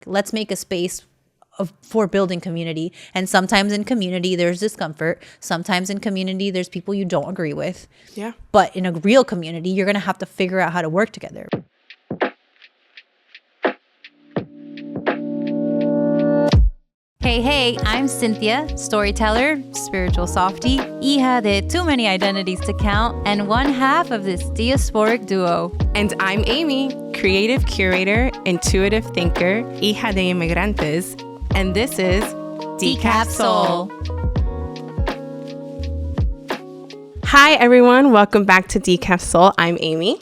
let's make a space for building community. And sometimes in community, there's discomfort. Sometimes in community, there's people you don't agree with. Yeah. But in a real community, you're going to have to figure out how to work together. Hey, I'm Cinthya, storyteller, spiritual softie, hija de too many identities to count, and one half of this diasporic duo. And I'm Amy, creative curator, intuitive thinker, hija de inmigrantes, and this is decafSOUL. Hi everyone, welcome back to decafSOUL. I'm Amy.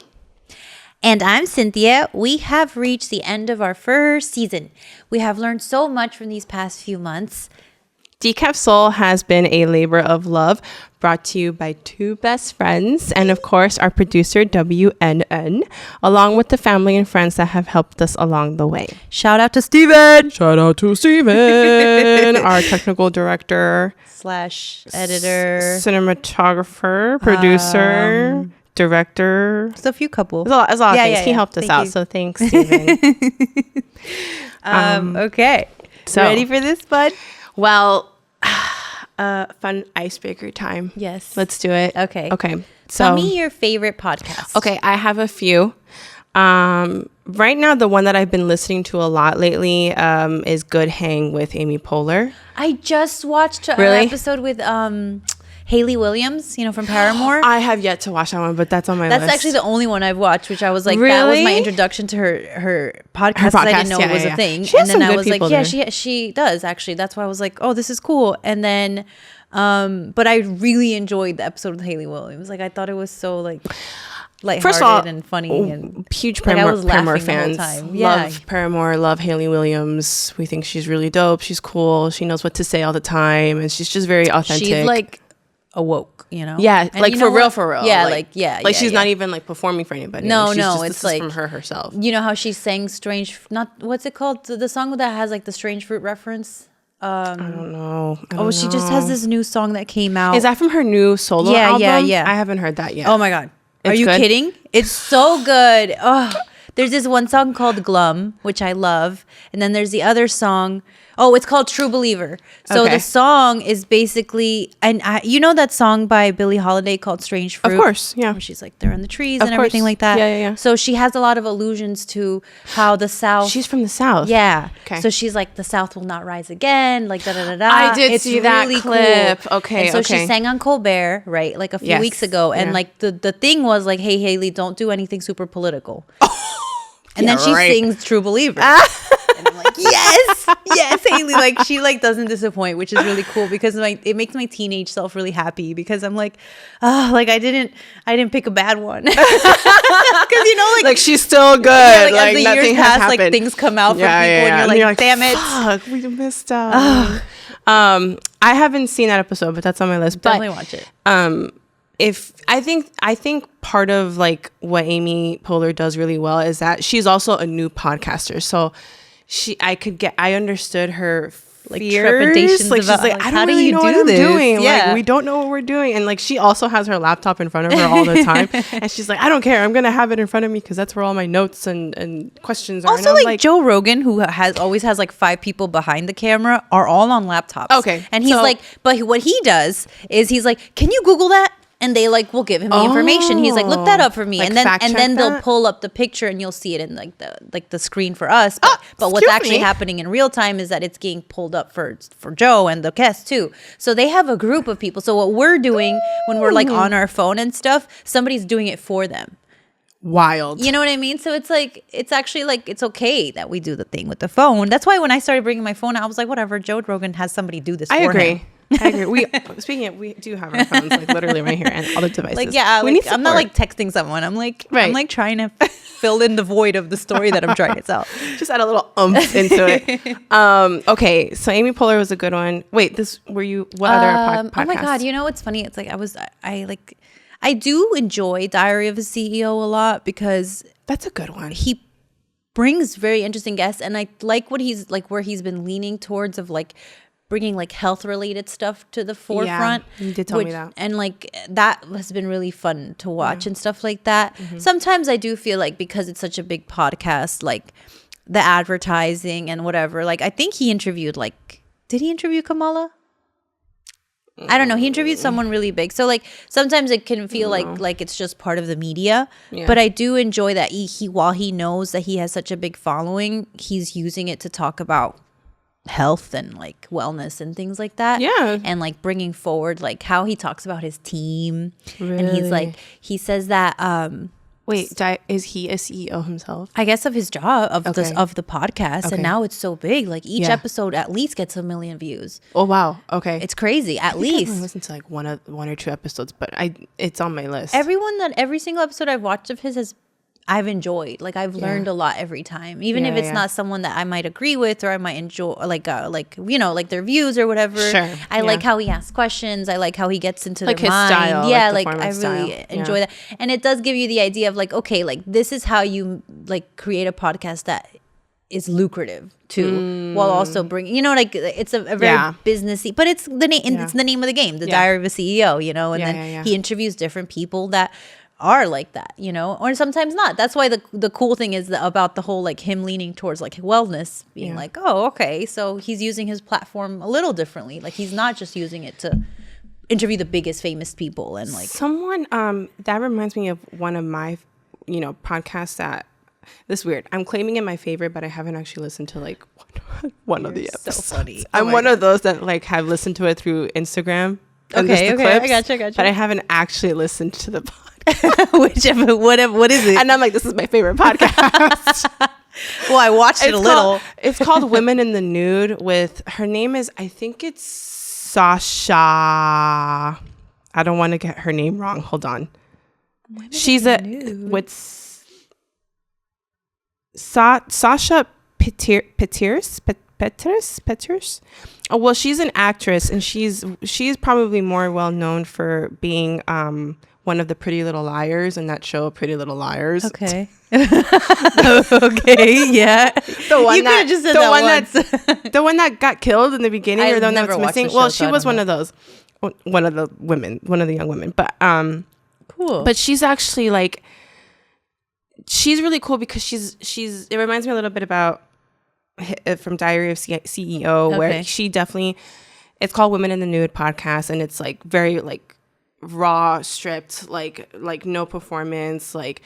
And I'm Cinthya. We have reached the end of our first season. We have learned so much from these past few months. decafSOUL has been a labor of love brought to you by two best friends and of course our producer WNN, along with the family and friends that have helped us along the way. Shout out to Steven! Shout out to Steven, our technical director / editor, cinematographer, producer, director. It's a few couple. It's a lot of things. He helped us Thank out, you. so thanks, Steven. Okay. So ready for this, bud? Well, fun icebreaker time. Yes. Let's do it. Okay. So Tell me your favorite podcast. okay, I have a few. Right now, the one that I've been listening to a lot lately is Good Hang with Amy Poehler. I just watched an Really? episode with Hayley Williams, from Paramore. I have yet to watch that one, but that's on my list. That's actually the only one I've watched, which I was like, that was Really? my introduction to her podcast. 'Cause I didn't know it was a thing. She has and then some I good was like, people yeah, there. she does actually. That's why I was like, oh, this is cool. And then, but I really enjoyed the episode with Hayley Williams. Like, I thought it was so lighthearted First of all, and funny and huge like, I Paramore, was laughing Paramore the whole fans. time. Yeah. Love Paramore, love Hayley Williams. We think she's really dope. She's cool. She knows what to say all the time, and she's just very authentic. She's like awoke, Yeah, And like you for know real, what? for real. Yeah, like she's not even like performing for anybody. No, like, she's no, just, it's this is like from her herself. You know how she sang strange, not what's it called, the song that has like the strange fruit reference. I don't know. She just has this new song that came out. Is that from her new solo Yeah, album? yeah. I haven't heard that yet. Oh my god, are It's you good? kidding? It's so good. Oh, there's this one song called Glum, which I love, and then there's the other song. Oh, it's called True Believer. So Okay. the song is basically, and you know that song by Billie Holiday called Strange Fruit? Of course, yeah. Where she's like, they're in the trees Of and everything course. like that. Yeah. So she has a lot of allusions to how the South. She's from the South. Yeah. Okay. So she's like, the South will not rise again. Like, da da da da. I did It's see that really clip. Cool. Okay, And so okay. she sang on Colbert, right? Like a few Yes. weeks ago. And Yeah. like the thing was like, hey, Hayley, don't do anything super political. And Yeah, then she right. sings True Believer. And I'm like, yes, Hayley. Like, she like doesn't disappoint, which is really cool because it makes my teenage self really happy because I'm like, oh, like I didn't pick a bad one. Because like she's still good. yeah, like as the nothing years has pass, happened. like things come out from people, and you're like, damn it. Fuck, we missed out. I haven't seen that episode, but that's on my list. But Definitely watch it. if I think part of like what Amy Poehler does really well is that she's also a new podcaster. So I understood her Like fears. trepidations Like she's about, like, like, I how don't do really you know do what I'm this? doing. Yeah. Like we don't know what we're doing. And like she also has her laptop in front of her all the time. And she's like, I don't care. I'm gonna have it in front of me because that's where all my notes and questions are. Also, And I'm like Joe Rogan, who always has like 5 people behind the camera, are all on laptops. Okay, and he's so- like, but what he does is he's like, can you Google that? And they like will give him the information. He's like, look that up for me, Like and then fact check they'll that? pull up the picture, and you'll see it in like the screen for us. But what's excuse actually me. happening in real time is that it's getting pulled up for Joe and the guests too. So they have a group of people. So what we're doing when we're like on our phone and stuff, somebody's doing it for them. wild. You know what I mean? So it's like, it's actually like, it's okay that we do the thing with the phone. That's why when I started bringing my phone out, I was like, whatever, Joe Rogan has somebody do this for I agree. him. I agree. We do have our phones like literally right here and all the devices. Like, yeah, we like, need I'm not support. like texting someone. I'm like, Right. I'm like trying to fill in the void of the story that I'm trying to tell. Just add a little oomph into it. Okay, so Amy Poehler was a good one. Wait, what other podcasts? Oh my God. You know what's funny? It's like, I do enjoy Diary of a CEO a lot because That's a good one. he brings very interesting guests, and I like what he's like, where he's been leaning towards of like bringing like health related stuff to the forefront. you did tell me that. And like that has been really fun to watch and stuff like that. Sometimes I do feel like because it's such a big podcast, like the advertising and whatever. Like, I think he interviewed, like, did he interview Kamala? I don't know. He interviewed someone really big. So, like, sometimes it can feel like it's just part of the media. Yeah. But I do enjoy that he while he knows that he has such a big following, he's using it to talk about health and, like, wellness and things like that. Yeah. And, like, bringing forward, like, how he talks about his team. Really? And he's, like, he says that... Wait, is he a CEO himself? I guess of his job, of the podcast. Okay. And now it's so big. Like, each episode at least gets 1 million views. Oh, wow. Okay. It's crazy, at least. I listened to like one or two episodes, but it's on my list. Every single episode I've watched of his I've enjoyed. Like, I've learned a lot every time, even if it's not someone that I might agree with or I might enjoy, like you know, like their views or whatever. Sure. I like how he asks questions. I like how he gets into like their his mind. style. Yeah, like I really enjoy that, and it does give you the idea of, like, okay, like, this is how you, like, create a podcast that is lucrative too, while also bringing, you know, like, it's a very businessy, but it's the name. It's the name of the game, the Diary of a CEO. You know, and then he interviews different people that are like that, you know, or sometimes not. That's why the cool thing is about the whole, like, him leaning towards, like, wellness, being like, oh, okay, so he's using his platform a little differently. Like, he's not just using it to interview the biggest famous people and, like, someone that reminds me of one of my, you know, podcasts that this is weird. I'm claiming it my favorite, but I haven't actually listened to, like, one of the episodes. So funny. I'm one of those that, like, have listened to it through Instagram. Okay, clips, I gotcha. But I haven't actually listened to the podcast. Whichever, whatever, what is it? And I'm like, this is my favorite podcast. Well, I watched it a little. It's called Women in the Nude with, her name is, I think it's Sasha. I don't want to get her name wrong. Hold on. She's with Sasha Petiers. Oh, well, she's an actress, and she's probably more well known for being one of the Pretty Little Liars in that show, Pretty Little Liars. Okay. Okay, yeah. The one that got killed in the beginning, or the one that was missing. Well, she was one of those, one of the young women. But cool. But she's actually, like, she's really cool because she's. It reminds me a little bit about from Diary of CEO, where she definitely. It's called Women in the Nude podcast, and it's, like, very, like, raw, stripped, like no performance. Like,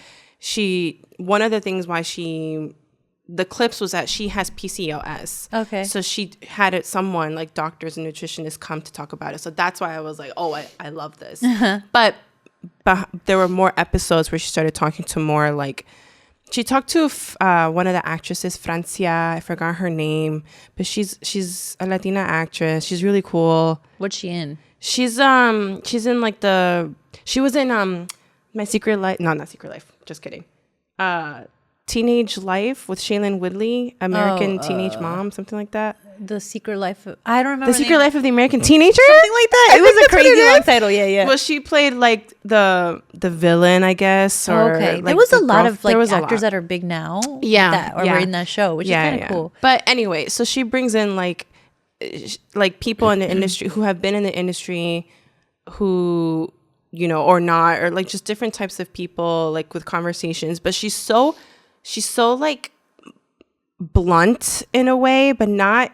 one of the things why the clips was that she has PCOS. Okay. So she had someone, like, doctors and nutritionists, come to talk about it. So that's why I was like, oh, I love this. But there were more episodes where she started talking to more, like, she talked to one of the actresses, Francia. I forgot her name, but she's a Latina actress. She's really cool. What's she in? She's in, like, she was in My Secret Life. No, not Secret Life. Just kidding. Teenage Life with Shailene Woodley, American Teenage Mom, something like that. The Secret Life of, I don't remember The Secret Life of the American Teenager, something like that. It was a crazy long title. Yeah. Well, she played, like, the villain, I guess. Or, okay. like, there was a lot of, like, lot actors that are big now. That were in that show, which is kind of cool. But anyway, so she brings in, like people in the industry who have been in the industry, who, you know, or not, or, like, just different types of people, like, with conversations. But she's so like blunt in a way, but not,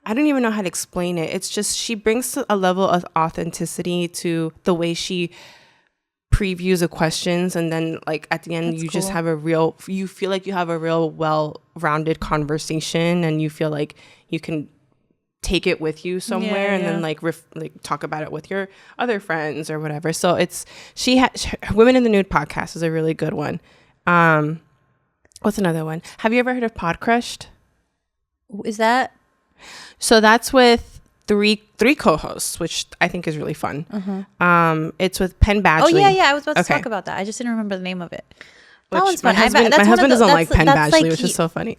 I don't even know how to explain it. It's just, she brings a level of authenticity to the way she previews the questions, and then, like, at the end, you just have you feel like you have a real well-rounded conversation, and you feel like you can take it with you somewhere, and then, like, talk about it with your other friends or whatever. So it's, Women in the Nude podcast is a really good one. What's another one? Have you ever heard of Pod Crushed? Is that? So that's with three co-hosts, which I think is really fun. It's with Penn Badgley. Oh yeah, I was about to talk about that. I just didn't remember the name of it. That one's fun. My husband doesn't like Penn Badgley, like, which is so funny.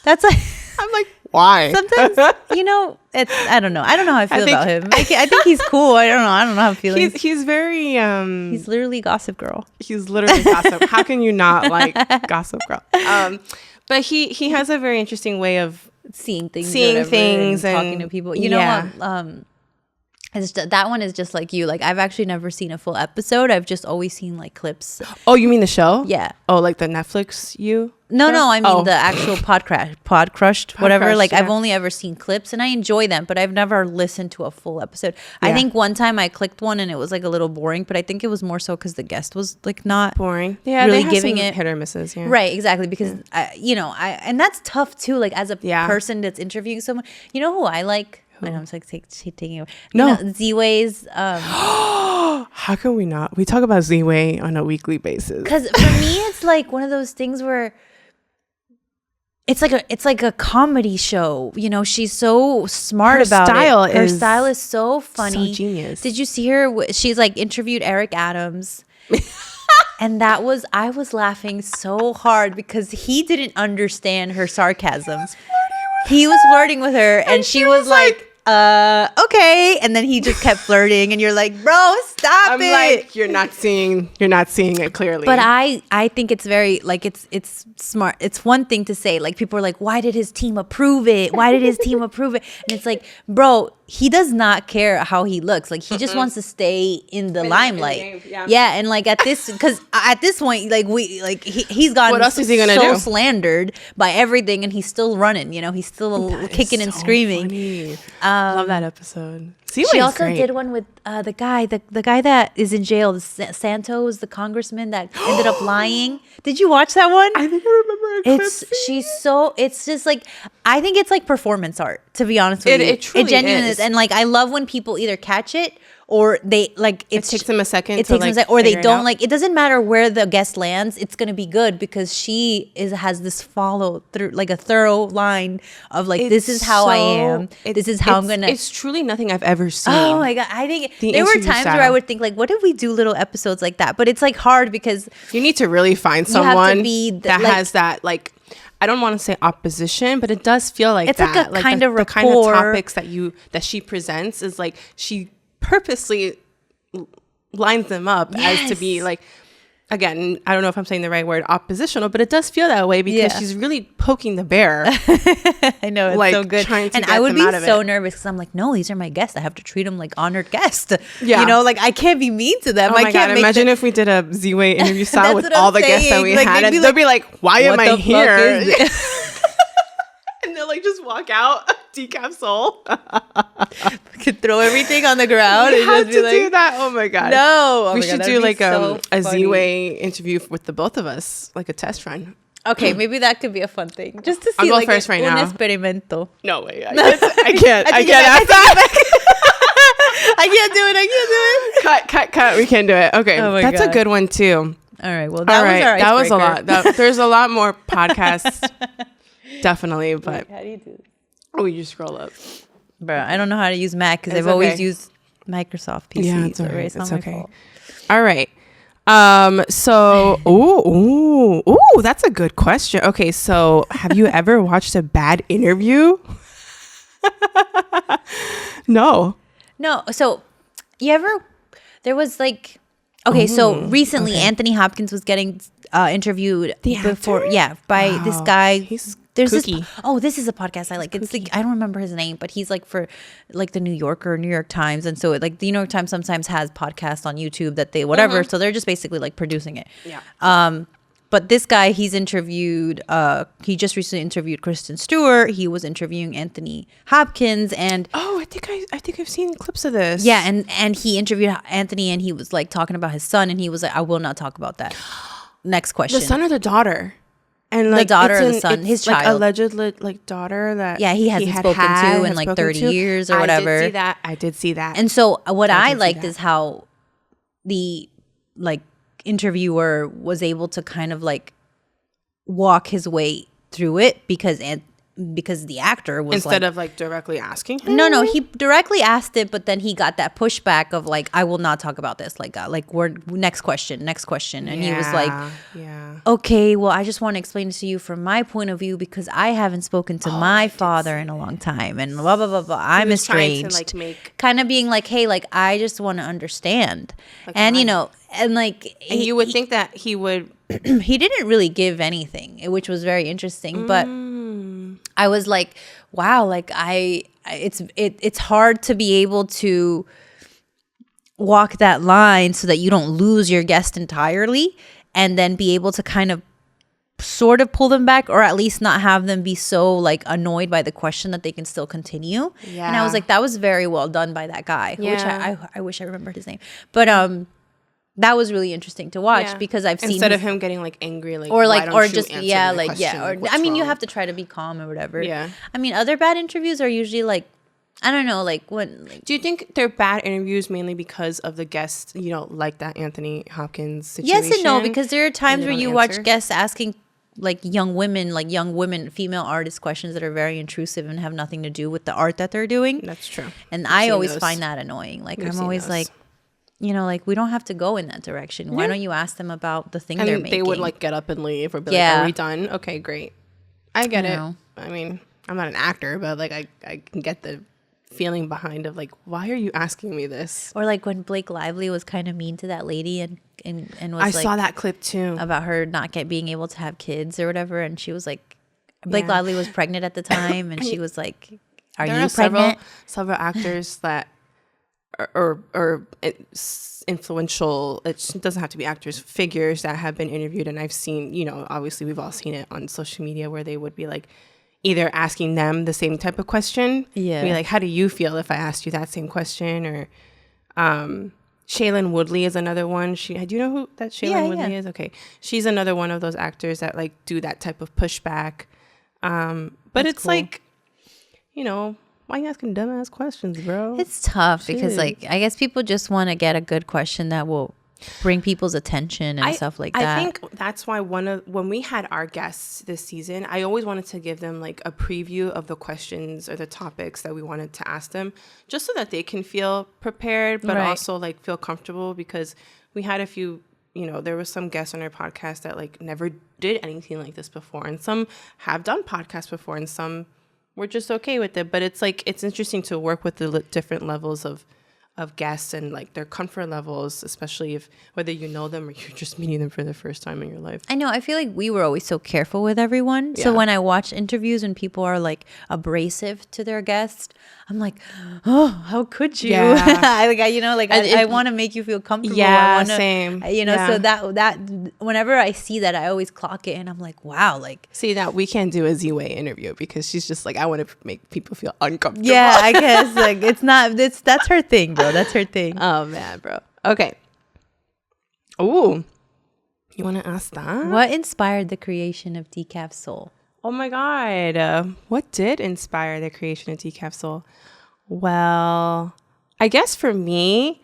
That's like, I'm like, why? Sometimes, you know, I don't know how I feel about him. I think he's cool. I don't know how I'm feeling. He's very he's literally Gossip Girl. He's literally Gossip. How can you not like Gossip Girl? But he has a very interesting way of seeing things and talking to people. You know, That one is just like you. Like I've actually never seen a full episode. I've just always seen like clips. Oh, you mean the show? Yeah. Oh, like the Netflix No, I mean Oh. the actual Pod Crushed, whatever. Crushed, Like yeah. I've only ever seen clips and I enjoy them, but I've never listened to a full episode. I think one time I clicked one and it was like a little boring, but I think it was more so because the guest was like not boring. Yeah, really they have giving some it hit or misses. Yeah. right. Exactly. Because and that's tough too. Like as a Yeah. person that's interviewing someone, you know who I like? I know I'm like taking it. No. You know, Z-Way's. How can we not? We talk about Z-Way on a weekly basis. Because for me, it's like one of those things where it's like a comedy show. You know, she's so smart about it. Her style is so funny, so genius. Did you see her? She's like interviewed Eric Adams, and I was laughing so hard because he didn't understand her sarcasm. He was flirting with her, and she was like, okay, and then he just kept flirting, and you're like, bro, stop it. Like, you're not seeing it clearly. But I think it's very like it's smart. It's one thing to say, like people are like, why did his team approve it? Why did his team approve it? And it's like, bro, he does not care how he looks. Like he just wants to stay in the limelight. Yeah, and like at this point, like he's gotten what else is he gonna so do? slandered by everything, and he's still running. You know, he's still kicking and screaming. Funny. Love that episode. She also did one with the guy that is in jail, Santos, the congressman that ended up lying. Did you watch that one? I think I remember a clip. It's just like, I think it's like performance art, to be honest with you. It truly genuinely is. And like, I love when people either catch it or they like It takes them a second. It to, takes them a like, second, or they figure it don't out. like. It doesn't matter where the guest lands. It's gonna be good because she has this follow through, like a thorough line of like, this is how I am. This is how I'm gonna. It's truly nothing I've ever seen. Oh my god! I think The there were interview times where I style. would think like, what if we do little episodes like that? But it's like hard because You need to really find You have to someone be that like- has that, like, I don't want to say opposition, but it does feel like It's like that. a kind of the kind of rapport. topics that she presents is like she purposely lines them up as to be Yes. like, again, I don't know if I'm saying the right word, oppositional, but it does feel that way because Yeah. she's really poking the bear. I know it's like, so good, trying to and get I would them be out of so it. nervous because I'm like, no, these are my guests. I have to treat them like honored guests. Yeah. You know, like I can't be mean to them. Oh I my can't god! make Imagine them- if we did a Z-Way interview style That's with what I'm all the guests that saying. we Like, had, they'd and be they'll like, be like, "Why am what I the fuck here?" is this? And they'll like just walk out, decafSOUL. Could throw everything on the ground We and have just to be like, do that. Oh my god! no. Oh we my God, should that'd do be like so a funny. Z-Way interview with the both of us, like a test run. Okay, maybe that could be a fun thing, just to see. I'll go like first right un now. experimento. No way! I can't. I take it can't back, ask that. I can't do it. I can't do it. Cut. We can't do it. Okay, Oh my that's a God. good one too. All right. Well, All that right, was our that was a icebreaker. lot. There's a lot more podcasts, definitely, but How do you do this? you scroll up. Bro, I don't know how to use Mac because It's I've always okay. used Microsoft PCs. Yeah, it's so all right. It's not It's my okay. fault. All right. So, ooh, that's a good question. Okay, so have you ever watched a bad interview? No. No, so there was like, okay, so recently okay. Anthony Hopkins was getting interviewed The before, actor? yeah, by this Wow. guy. He's There's kooky. this is a podcast I like. It's like, I don't remember his name, but he's like for like the New Yorker, New York Times, and so like the New York Times sometimes has podcasts on YouTube that they whatever, so they're just basically like producing it. Yeah. But this guy, he's interviewed. He just recently interviewed Kristen Stewart. He was interviewing Anthony Hopkins, and Oh, I think I've seen clips of this. yeah, and he interviewed Anthony, and he was like talking about his son, and he was like, "I will not talk about that." Next question. The son or the daughter? And like daughter it's or the son? it's His like child. alleged like daughter that Yeah, he hasn't spoken to in, like, 30 years or whatever. I did see that. And so what I did see liked that. is how the like interviewer was able to kind of like walk his way through it because the actor was instead like, of like directly asking him. no, he directly asked it, but then he got that pushback of like, I will not talk about this. Like we're next question. And he was like, yeah. okay, well, I just want to explain it to you from my point of view because I haven't spoken to my father in a long time and blah, blah, blah, blah. I'm was trying to, estranged. like, make- kind of being like, hey, like, I just want to understand. And, you know, and like, And you would think that he would. he didn't really give anything, which was very interesting. But I was like, wow, like it's hard to be able to walk that line so that you don't lose your guest entirely, and then be able to kind of sort of pull them back, or at least not have them be so like annoyed by the question that they can still continue. Yeah. And I was like, that was very well done by that guy, which I wish I remembered his name. But that was really interesting to watch because I've seen instead of him getting like angry, like or like why don't or you just answer yeah the like question? yeah or What's I mean you wrong? have to try to be calm or whatever. Yeah. I mean, other bad interviews are usually like, I don't know, like when like, Do you think they're bad interviews mainly because of the guests, you know, like that Anthony Hopkins situation? yes and no, because there are times they where don't you answer? watch guests asking like young women, female artists questions that are very intrusive and have nothing to do with the art that they're doing. That's true. And We've I seen always those. find that annoying. Like We've I'm seen always those. like, you know, like we don't have to go in that direction. Why don't you ask them about the thing they're And making? they would like get up and leave or be Yeah. like, "Are we done?" Okay, great. I get You it. know. I mean, I'm not an actor, but like I can get the feeling behind of like, why are you asking me this? Or like when Blake Lively was kind of mean to that lady and was I like saw that clip too. about her not being able to have kids or whatever, and she was like, Blake Yeah. Lively was pregnant at the time, and she was like, "Are There you are pregnant?" several actors that are it's influential. It doesn't have to be actors, figures that have been interviewed, and I've seen, you know, obviously we've all seen it on social media where they would be like either asking them the same type of question, Yeah. be like, how do you feel if I asked you that same question? Or Shailene Woodley is another one. Do you know who that Shailene Yeah, Woodley yeah. is? Okay, she's another one of those actors that like do that type of pushback. But That's it's cool. like, you know, why you asking dumbass questions, bro? It's tough because Shit. like I guess people just want to get a good question that will bring people's attention and stuff like that. I think that's why when we had our guests this season, I always wanted to give them like a preview of the questions or the topics that we wanted to ask them, just so that they can feel prepared, but Right. also like feel comfortable, because we had a few, you know, there was some guests on our podcast that like never did anything like this before, and some have done podcasts before, and some were just okay with it. But it's like, it's interesting to work with the different levels of guests and like their comfort levels, especially if whether you know them or you're just meeting them for the first time in your life. I know. I feel like we were always so careful with everyone. So Yeah. when I watch interviews and people are like abrasive to their guest, I'm like, oh, how could you? Yeah. I want to make you feel comfortable. Yeah, I wanna, same. You know, Yeah. so that whenever I see that, I always clock it and I'm like, wow, like. See, that we can't do a Z-Way interview because she's just like, I want to make people feel uncomfortable. Yeah, I guess like that's her thing, bro. That's her thing. Oh man, bro. Okay. Ooh, you want to ask that? What inspired the creation of decafSOUL? Oh my God. What did inspire the creation of decafSOUL? Well, I guess for me,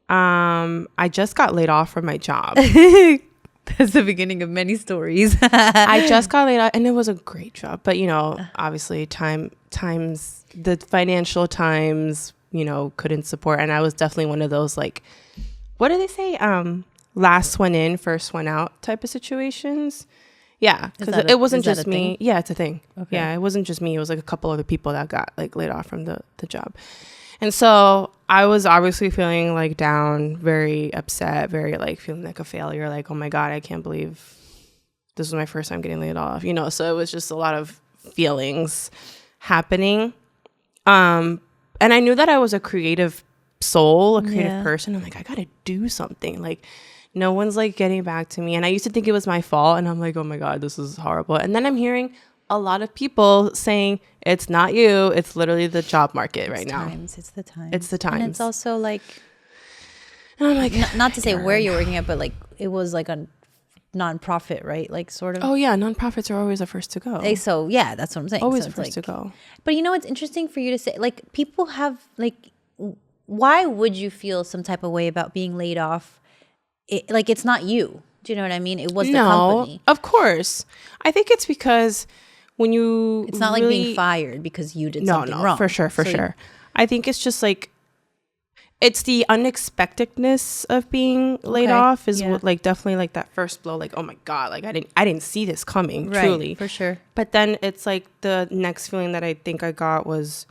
I just got laid off from my job. That's the beginning of many stories. I just got laid off, and it was a great job. But, you know, obviously the financial times, you know, couldn't support. And I was definitely one of those, like, what do they say? Last one in, first one out type of situations. Yeah, because it wasn't just me. Thing? Yeah, it's a thing. Okay. Yeah, it wasn't just me. It was like a couple other people that got like laid off from the job. And so I was obviously feeling like down, very upset, very like feeling like a failure. Like, oh my God, I can't believe this was my first time getting laid off. You know, so it was just a lot of feelings happening. And I knew that I was a creative soul, a creative person. I'm like, I got to do something. Like, no one's like getting back to me. And I used to think it was my fault. And I'm like, oh my God, this is horrible. And then I'm hearing a lot of people saying it's not you. It's literally the job market right now. It's the times. It's the times. And it's also like, And I'm like, not to say where you're working at, but like it was like a nonprofit, right? Like sort of. oh yeah, nonprofits are always the first to go. So yeah, that's what I'm saying. Always So it's first to like- go. But you know, it's interesting for you to say, like, people have like, why would you feel some type of way about being laid off? Like, it's not you. Do you know what I mean? It was the company. Of course. I think it's because when you It's not like being fired because you did something wrong. for sure. So I think it's just like, it's the unexpectedness of being laid Okay, off is yeah. what, like, definitely like that first blow, like, oh my God, like I didn't see this coming, Right, truly. for sure. But then it's like the next feeling that I think I got was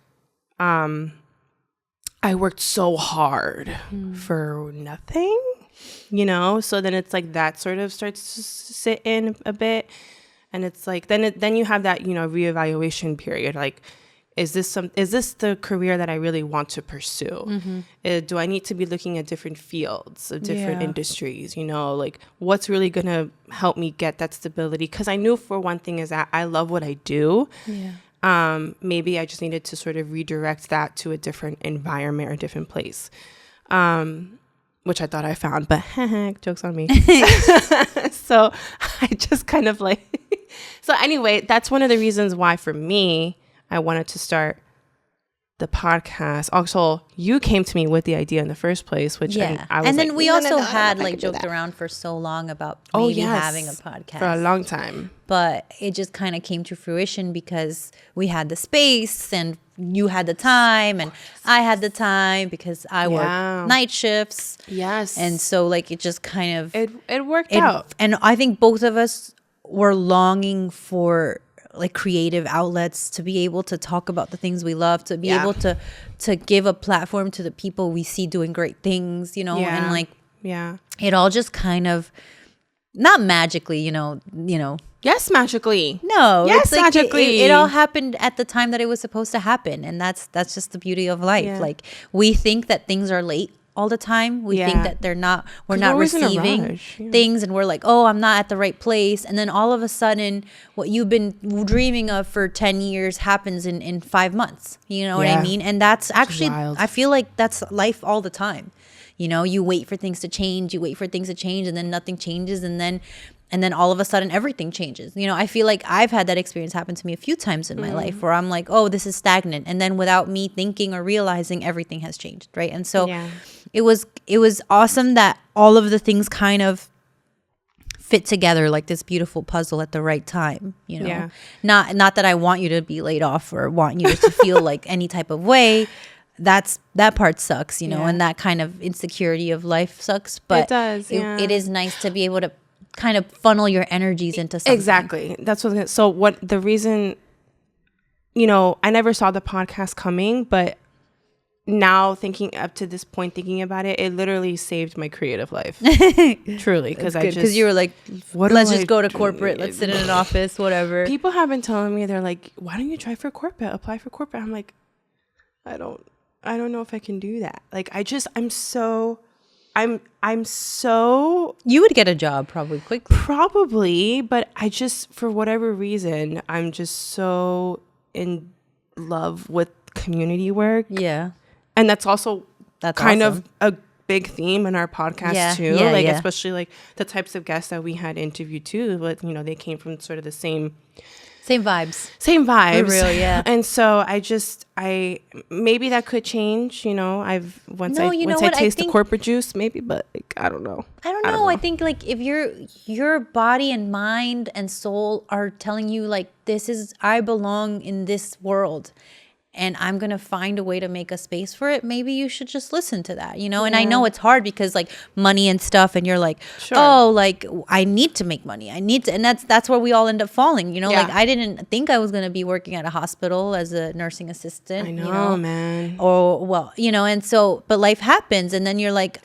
I worked so hard for nothing, you know? So then it's like that sort of starts to sit in a bit. And it's like, then you have that, you know, reevaluation period. Like, is this the career that I really want to pursue? Do I need to be looking at different fields of different industries? You know, like what's really going to help me get that stability? Because I knew for one thing is that I love what I do. Yeah. Maybe I just needed to sort of redirect that to a different environment or different place, which I thought I found, but joke's on me. So I just kind of like, so anyway, that's one of the reasons why for me, I wanted to start the podcast. Also, you came to me with the idea in the first place, which I was and then like, we also had like joked around for so long about maybe having a podcast for a long time. But it just kind of came to fruition because we had the space and you had the time and I had the time because I work night shifts. Yes. And so like it just kind of it worked out. And I think both of us were longing for like creative outlets to be able to talk about the things we love, to be able to give a platform to the people we see doing great things, you know, and like it all just kind of not magically, you know. Yes, magically. No, yes, it's like magically. It all happened at the time that it was supposed to happen, and that's just the beauty of life. Yeah. Like we think that things are late all the time. We think that we're not receiving things, and we're like, oh, I'm not at the right place, and then all of a sudden, what you've been dreaming of for 10 years happens in 5 months. You know what I mean? And that's actually, I feel like that's life all the time. You know, you wait for things to change, and then nothing changes, and then all of a sudden everything changes. You know, I feel like I've had that experience happen to me a few times in my life where I'm like, oh, this is stagnant. And then without me thinking or realizing, everything has changed. Right. And so it was awesome that all of the things kind of fit together like this beautiful puzzle at the right time. You know, not that I want you to be laid off or want you to feel like any type of way. That part sucks, you know, and that kind of insecurity of life sucks. But it does. It is nice to be able to kind of funnel your energies into something. Exactly. That's what. So what the reason, you know, I never saw the podcast coming, but now thinking up to this point, thinking about it, it literally saved my creative life. Truly, because you were like, let's just go to corporate, let's sit in an office, whatever. People have been telling me, they're like, why don't you try for corporate? Apply for corporate. I'm like, I don't know if I can do that. Like, I'm so you would get a job probably quickly. Probably, but I just, for whatever reason, I'm just so in love with community work. Yeah. And that's also kind of a big theme in our podcast too. Especially like the types of guests that we had interviewed too, but you know, they came from sort of the same vibes. For real, yeah. And so I maybe that could change, you know. Once I taste the corporate juice, maybe, but like, I don't know. I think like if your body and mind and soul are telling you like, I belong in this world and I'm going to find a way to make a space for it, maybe you should just listen to that, you know? And I know it's hard because like money and stuff, and you're like, oh, like I need to make money. And that's where we all end up falling, you know? Like I didn't think I was going to be working at a hospital as a nursing assistant. I know, man. Or, well, you know, and so, but life happens and then you're like,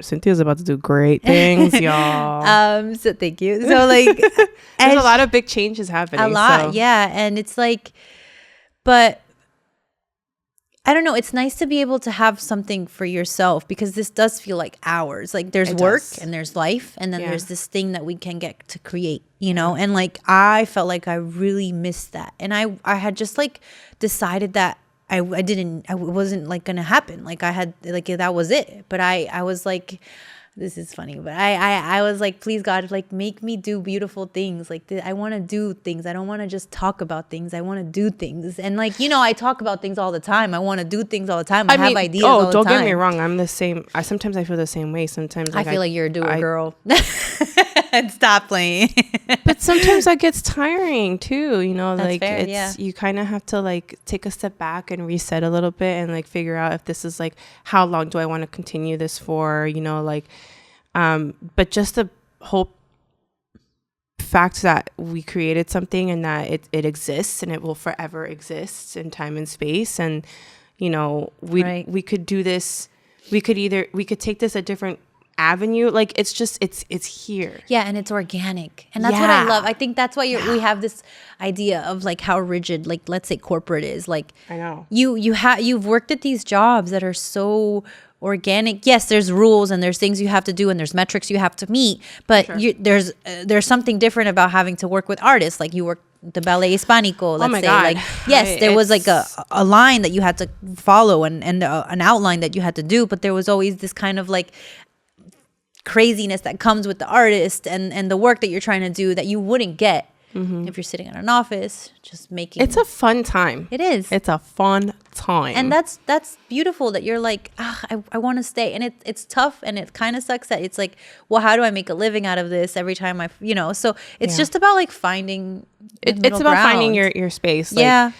Cynthia's about to do great things, y'all. So thank you. So like, there's a lot of big changes happening. A lot, yeah. And it's like, but I don't know. It's nice to be able to have something for yourself because this does feel like ours. Like there's work and there's life and then there's this thing that we can get to create, you know? And like I felt like I really missed that. And I had just like decided that I wasn't like going to happen. Like I had like that was it. But I was like, this is funny, but I was like, please God, like make me do beautiful things. Like I want to do things. I don't want to just talk about things. I want to do things. And like, you know, I talk about things all the time. I want to do things all the time. I have ideas all the time. Oh, don't get me wrong. I'm the same. Sometimes I feel the same way. Sometimes I feel like you're a doer girl. And stop playing. But sometimes that gets tiring too. You know, that's like fair, you kind of have to like take a step back and reset a little bit and like figure out if this is like, how long do I want to continue this for? You know, like, but just the whole fact that we created something and that it exists and it will forever exist in time and space. And, you know, we could do this. We could take this a different avenue. Like it's just it's here. Yeah, and it's organic, and that's what I love. I think that's why we have this idea of like how rigid, like let's say corporate is. Like I know you've worked at these jobs that are so organic. Yes, there's rules and there's things you have to do and there's metrics you have to meet, but there's something different about having to work with artists. Like you work the ballet hispanico, let's say. God. Like yes, there was like a line that you had to follow and an outline that you had to do, but there was always this kind of like craziness that comes with the artist and the work that you're trying to do that you wouldn't get if you're sitting in an office just making. It's a fun time. It is. It's a fun time. And that's beautiful that you're like, I want to stay. And it's tough and it kind of sucks that it's like, well, how do I make a living out of this every time so it's just about like finding it's about finding your space. Like,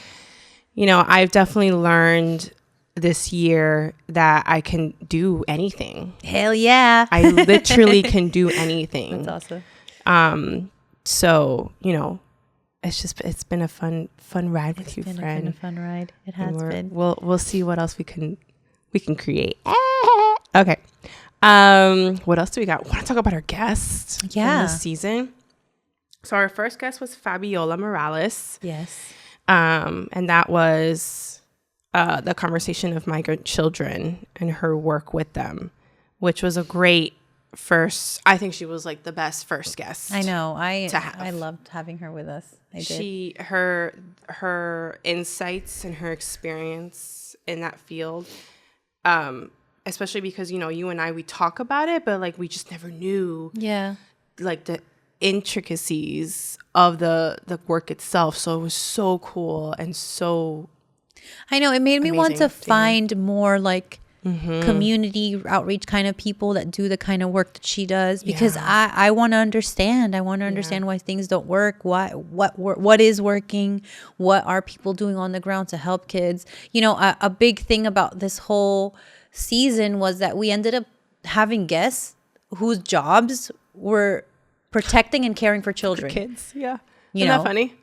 I've definitely learned this year that I can do anything. Hell yeah. I literally can do anything. That's awesome. So, it's been a fun ride with you, friend. It's been a fun ride. It has been. We'll see what else we can create. Okay. What else do we got? Want to talk about our guests from this season? So our first guest was Fabiola Morales. Yes. And that was the conversation of migrant children and her work with them, which was a great first. I think she was like the best first guest. I know. I loved having her with us. Her insights and her experience in that field, especially because you and I, we talk about it, but like we just never knew like the intricacies of the work itself. So it was so cool and so I know it made me want to find more like community outreach kind of people that do the kind of work that she does, because I want to understand. I want to understand why things don't work. What is working? What are people doing on the ground to help kids? A big thing about this whole season was that we ended up having guests whose jobs were protecting and caring for children. For kids, yeah. Isn't that funny?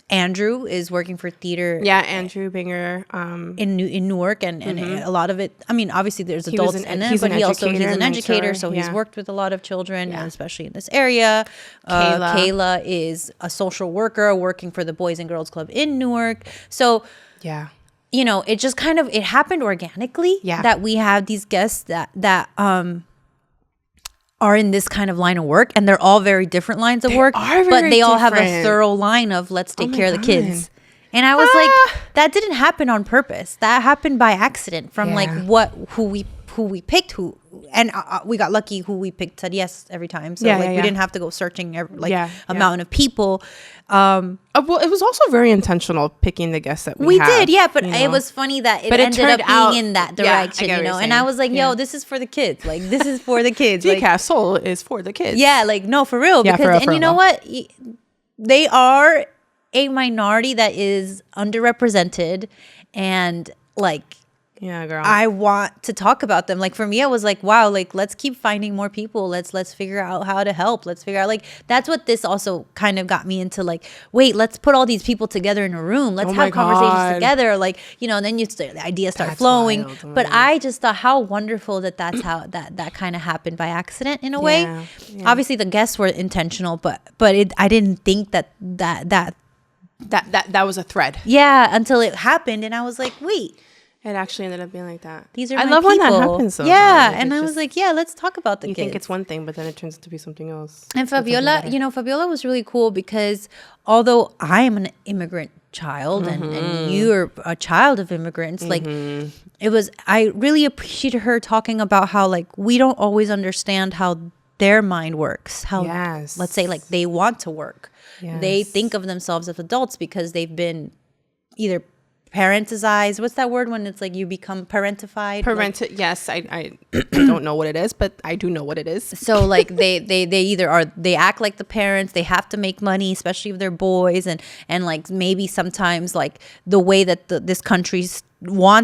Andrew is working for theater. Yeah, Andrew Binger. In Newark, and a lot of it, I mean, obviously there's adults in it, but he's an educator, so he's worked with a lot of children, especially in this area. Kayla is a social worker working for the Boys and Girls Club in Newark. So it just kind of, it happened organically that we have these guests that are in this kind of line of work, and they're all very different lines of work, but they all have a thorough line of let's take care of the kids. And I was like, that didn't happen on purpose. That happened by accident from like who we picked, and we got lucky. Who we picked said yes every time, so we didn't have to go searching a mountain of people. Well, it was also very intentional picking the guests that we did, but it was funny that it ended up being in that direction, and I was like, yo, this is for the kids. Like, this is for the kids. decafSOUL is for the kids. Yeah, like, no, for real. Because, and you know what? They are a minority that is underrepresented, and like, yeah, girl, I want to talk about them. Like, for me, I was like, wow, like, let's keep finding more people. Let's figure out how to help. Let's figure out, like, that's what this also kind of got me into, like, wait, let's put all these people together in a room. Let's have conversations together. Like, then the ideas start flowing. Wild, but I just thought how wonderful that's how that kind of happened by accident in a way. Yeah. Obviously the guests were intentional, but I didn't think that was a thread. Yeah, until it happened, and I was like, wait. It actually ended up being like that. These are I my love people. when that happens. Though, yeah, and I was like, yeah, let's talk about the kids. You think it's one thing, but then it turns out to be something else. And Fabiola, Fabiola was really cool because although I am an immigrant child and you're a child of immigrants, like I really appreciated her talking about how like we don't always understand how their mind works. How let's say like they want to work. Yes. They think of themselves as adults because they've been either parentized. What's that word when it's like you become parentified? Yes, I don't know what it is, but I do know what it is. So like they either they act like the parents, they have to make money, especially if they're boys, and like maybe sometimes like the way that this country is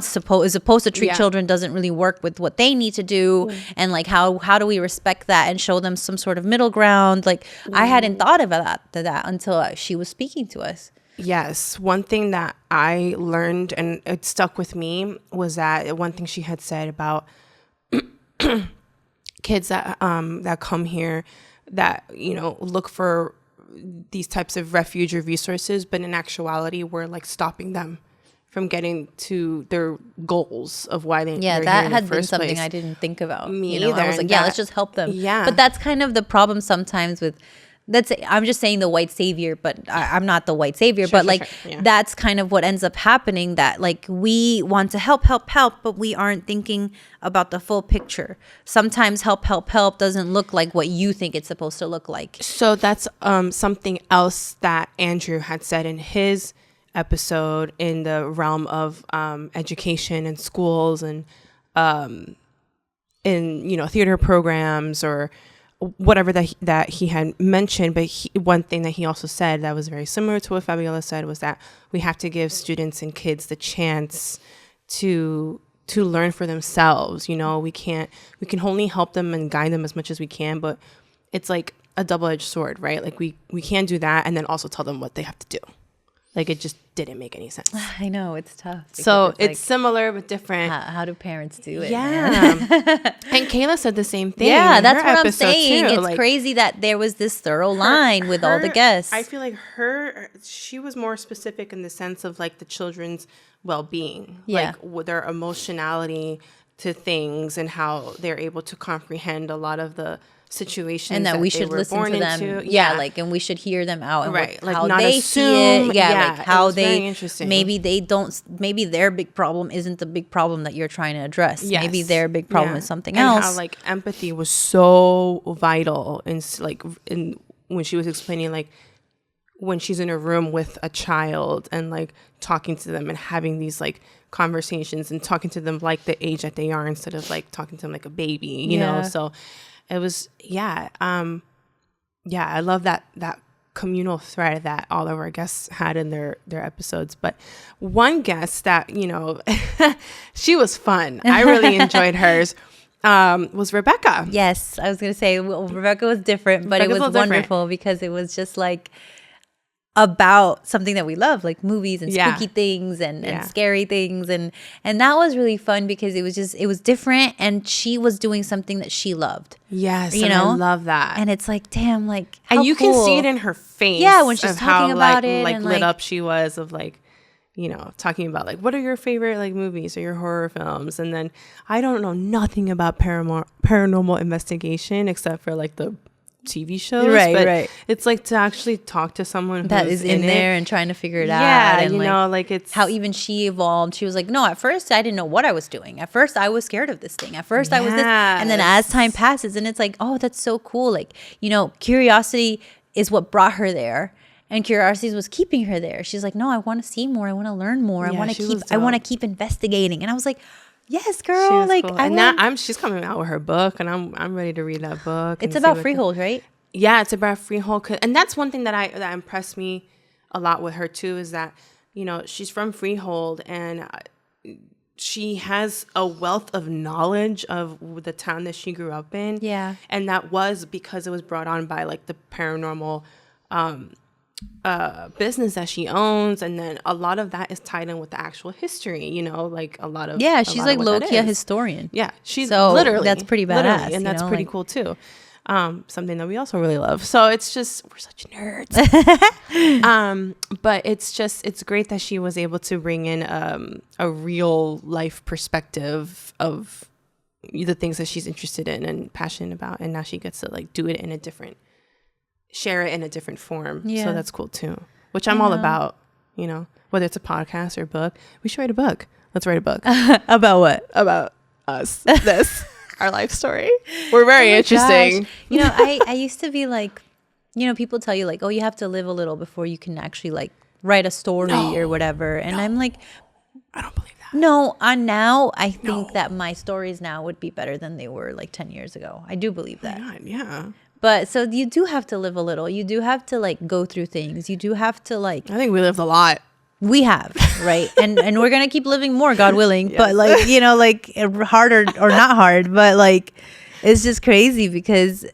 supposed to treat children doesn't really work with what they need to do, and like how do we respect that and show them some sort of middle ground? Like I hadn't thought of that until she was speaking to us. Yes. One thing that I learned and it stuck with me was that one thing she had said about kids that come here that, you know, look for these types of refuge or resources, but in actuality we're like stopping them from getting to their goals of why they're here that in had the been first something place. I didn't think about. Me you know, either. I was like, And yeah, let's just help them. Yeah. But that's kind of the problem sometimes with, I'm just saying the white savior, but I'm not the white savior. Sure, but like, sure. Yeah. that's kind of what ends up happening, that like we want to help, but we aren't thinking about the full picture. Sometimes help doesn't look like what you think it's supposed to look like. So that's something else that Andrew had said in his episode in the realm of education and schools and in, you know, theater programs or whatever that he had mentioned. But one thing that he also said that was very similar to what Fabiola said was that we have to give students and kids the chance to learn for themselves. You know, we can only help them and guide them as much as we can, but it's like a double-edged sword, right? Like we can't do that and then also tell them what they have to do. Like, it just didn't make any sense. I know, it's tough. So it's like, similar but different. How do parents do it? Yeah. And Kayla said the same thing. Yeah, in that's her what I'm episode, saying. too. It's Like, crazy that there was this thorough line with all the guests. I feel like she was more specific in the sense of like the children's well-being. Yeah. Like with their emotionality to things and how they're able to comprehend a lot of the situations and that we should listen to them. into. Yeah, like, and we should hear them out and right, like how not they see assume. it. Yeah, like how very they interesting. maybe their big problem isn't the big problem that you're trying to address. Yes. Maybe their big problem is something and else. how like empathy was so vital in like in when she was explaining like when she's in a room with a child and like talking to them and having these like conversations and talking to them like the age that they are instead of like talking to them like a baby, you know. So it was I love that communal thread that all of our guests had in their episodes. But one guest that, you know, she was fun, I really enjoyed hers, was Rebecca. Yes, I was gonna say, well, Rebecca was different, but Rebecca's it was wonderful because it was just like about something that we love, like movies and spooky things and scary things, and that was really fun because it was different, and she was doing something that she loved. Yes, you and know, I love that. And it's like, damn, like, and you cool. can see it in her face. Yeah, when she's of talking how, about like, it, like and lit like, up she was of like, you know, talking about like what are your favorite like movies or your horror films, and then I don't know nothing about paranormal investigation except for like the TV shows, right. It's like to actually talk to someone that who's is in there and trying to figure it out. And you like, know, like it's how even she evolved. She was like, no, at first I didn't know what I was doing. At first I was scared of this thing. At first I was this, and then as time passes, and it's like, oh, that's so cool. Like, you know, curiosity is what brought her there. And curiosity was keeping her there. She's like, no, I want to see more. I want to learn more. I want to keep investigating. And I was like, yes, girl. Like, cool. And now she's coming out with her book, and I'm ready to read that book. It's about Freehold, right? Yeah, it's about Freehold, and that's one thing that impressed me a lot with her too, is that, you know, she's from Freehold and she has a wealth of knowledge of the town that she grew up in. Yeah, and that was because it was brought on by like the paranormal business that she owns, and then a lot of that is tied in with the actual history, you know, like a lot of she's like low-key a historian. Yeah, she's so literally that's pretty badass, and that's pretty cool too. Something that we also really love. So it's just, we're such nerds. But it's great that she was able to bring in a real life perspective of the things that she's interested in and passionate about, and now she gets to like do it in share it in a different form. Yeah. So that's cool too, which I'm all about, you know, whether it's a podcast or a book. We should write a book. Let's write a book. About what? About us. This. Our life story. We're very interesting. Gosh. You know, I used to be like, you know, people tell you like, oh, you have to live a little before you can actually like write a story or whatever. And I'm like, I don't believe that. No, now I think that my stories now would be better than they were like 10 years ago. I do believe that. God, yeah. But so you do have to live a little. You do have to like go through things. You do have to like. I think we lived a lot. We have, right? and we're going to keep living more, God willing. Yes. But like, you know, like hard or not hard, but like, it's just crazy because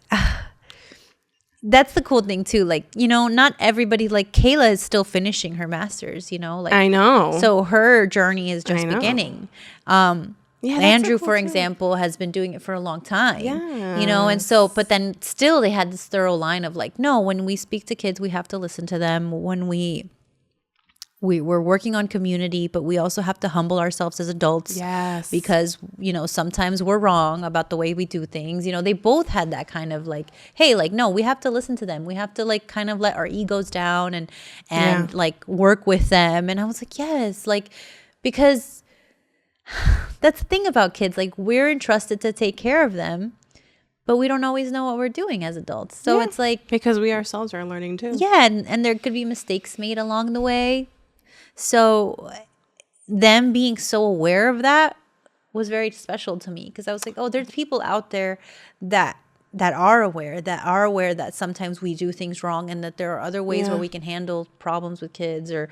that's the cool thing too. Like, you know, not everybody, like Kayla is still finishing her master's, you know, like I know. So her journey is just beginning. Yeah, that's Andrew, so cool for too. example, has been doing it for a long time. Yeah. You know, and so, but then still they had this thorough line of like, no, when we speak to kids, we have to listen to them. When we're working on community, but we also have to humble ourselves as adults. Yes. Because, you know, sometimes we're wrong about the way we do things. You know, they both had that kind of like, hey, like, no, we have to listen to them. We have to like kind of let our egos down and Yeah. like work with them. And I was like, yes, like, because that's the thing about kids. Like, we're entrusted to take care of them, but we don't always know what we're doing as adults. So Yeah. it's like, Because we ourselves are learning too. yeah, and there could be mistakes made along the way. So them being so aware of that was very special to me, because I was like, oh, there's people out there that are aware that sometimes we do things wrong, and that there are other ways where we can handle problems with kids or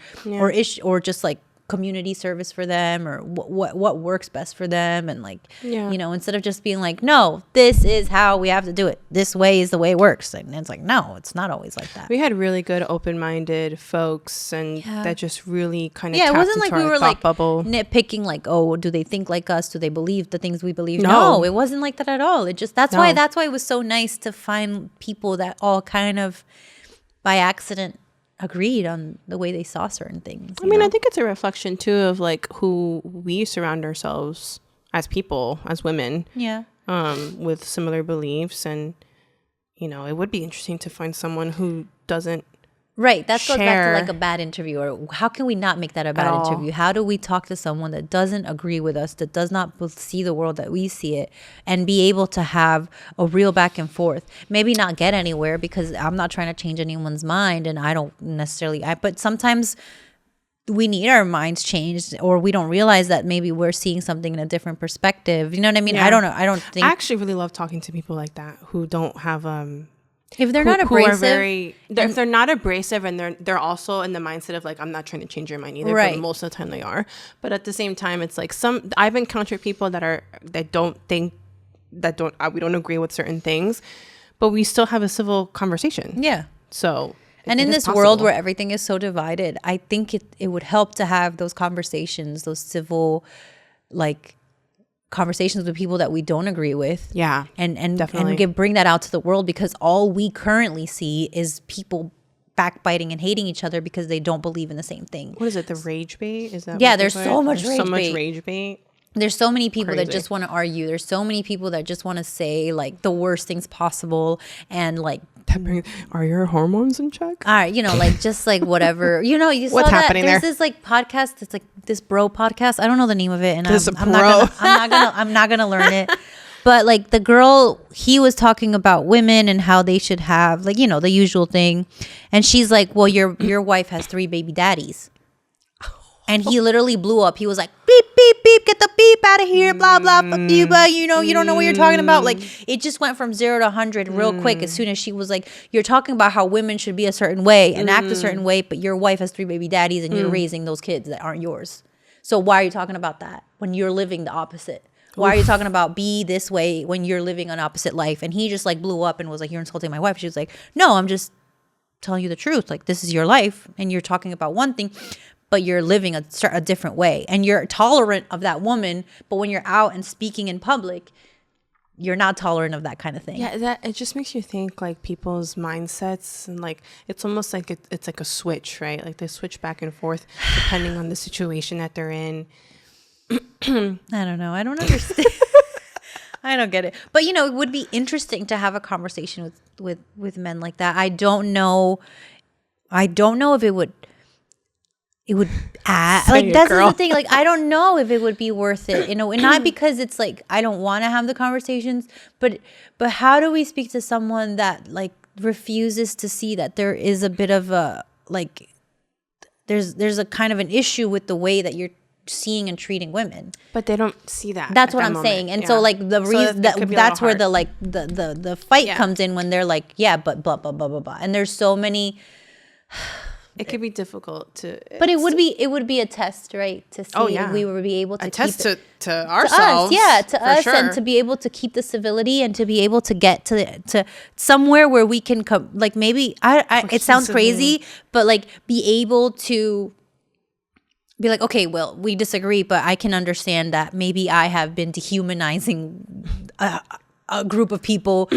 or just like community service for them, or what works best for them. And like, you know, instead of just being like, no, this is how we have to do it, this way is the way it works, and it's like, no, it's not always like that. We had really good open-minded folks, and that just really kind of it wasn't like we were like bubble. nitpicking like, oh, do they think like us, do they believe the things we believe? No, it wasn't like that at all. It just that's why it was so nice to find people that all kind of by accident agreed on the way they saw certain things. I mean, I think it's a reflection too of like who we surround ourselves as people, as women, with similar beliefs. And you know, it would be interesting to find someone who doesn't Right. That goes back to like a bad interview, or how can we not make that a bad interview? How do we talk to someone that doesn't agree with us, that does not see the world that we see it, and be able to have a real back and forth? Maybe not get anywhere, because I'm not trying to change anyone's mind, and I don't necessarily, but sometimes we need our minds changed, or we don't realize that maybe we're seeing something in a different perspective. You know what I mean? Yeah. I don't know. I don't think. I actually really love talking to people like that who don't have if they're not abrasive, if they're not abrasive, and they're also in the mindset of like, I'm not trying to change your mind either, right. but most of the time they are. But at the same time, it's like I've encountered people we don't agree with certain things, but we still have a civil conversation. Yeah. So and in this world where everything is so divided, I think it would help to have those conversations, those civil, like, conversations with people that we don't agree with. Yeah, and definitely. bring that out to the world, because all we currently see is people backbiting and hating each other because they don't believe in the same thing. What is it? The rage bait? Is that? Yeah, there's so much rage bait. There's so many people that just want to argue. There's so many people that just want to say like the worst things possible, and like, are your hormones in check? All right, you know, like just like whatever. You know, you saw what's that happening there's there? this like podcast. It's like this bro podcast. I don't know the name of it, and I'm not gonna learn it. But like the girl, he was talking about women and how they should have, like, you know, the usual thing, and she's like, well, your wife has 3 baby daddies. And he literally blew up. He was like, beep, beep, beep, get the beep out of here, blah, blah, fuck you, but you know, you don't know what you're talking about. Like, it just went from 0 to 100 real quick as soon as she was like, you're talking about how women should be a certain way and act a certain way, but your wife has 3 baby daddies and you're raising those kids that aren't yours. So why are you talking about that when you're living the opposite? Why are you talking about be this way when you're living an opposite life? And he just like blew up and was like, you're insulting my wife. She was like, no, I'm just telling you the truth. Like, this is your life and you're talking about one thing, but you're living a different way, and you're tolerant of that woman. But when you're out and speaking in public, you're not tolerant of that kind of thing. Yeah, it just makes you think like people's mindsets, and like it's almost like it's like a switch, right? Like they switch back and forth depending on the situation that they're in. I don't know. I don't understand. I don't get it. But you know, it would be interesting to have a conversation with men like that. I don't know if it would add, like, that's the thing, like, I don't know if it would be worth it, you know, and not because it's like I don't want to have the conversations, but how do we speak to someone that like refuses to see that there is a bit of a like there's a kind of an issue with the way that you're seeing and treating women, but they don't see that. That's what I'm saying. And so like the reason that's where the like the fight comes in, when they're like, yeah, but blah blah blah blah blah, and there's so many. It could be difficult to, but it would be a test, right? To see if we would be able to test keep to ourselves, to us, sure. And to be able to keep the civility, and to be able to get to somewhere where we can come. Like maybe it sounds crazy, but like be able to be like, okay, well, we disagree, but I can understand that maybe I have been dehumanizing a group of people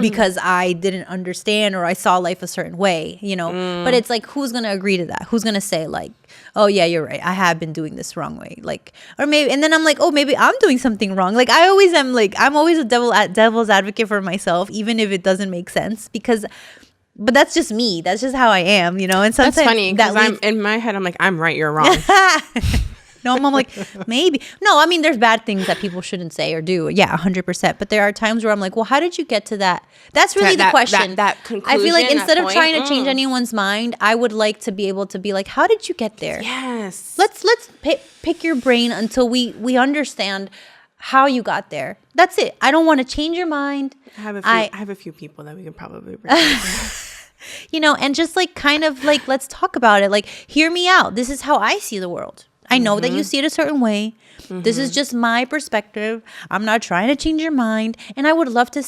because I didn't understand or I saw life a certain way, you know. But it's like, who's gonna agree to that? Who's gonna say like, oh yeah, you're right, I have been doing this wrong way, like, or maybe, and then I'm like, oh, maybe I'm doing something wrong. Like I always am, like I'm always a devil's advocate for myself, even if it doesn't make sense, because. But that's just me. That's just how I am, you know. And sometimes That's funny because I'm in my head. I'm like, I'm right, you're wrong. No, I'm like, maybe. No, I mean, there's bad things that people shouldn't say or do. Yeah, 100%. But there are times where I'm like, well, how did you get to that? That's really the question. That conclusion, I feel like instead of point, trying to change anyone's mind, I would like to be able to be like, how did you get there? Yes. Let's pick your brain until we understand how you got there. That's it. I don't want to change your mind. I have a few people that we can probably bring. You know, and just like kind of like, let's talk about it. Like, hear me out. This is how I see the world. I know that you see it a certain way. This is just my perspective. I'm not trying to change your mind. And I would love to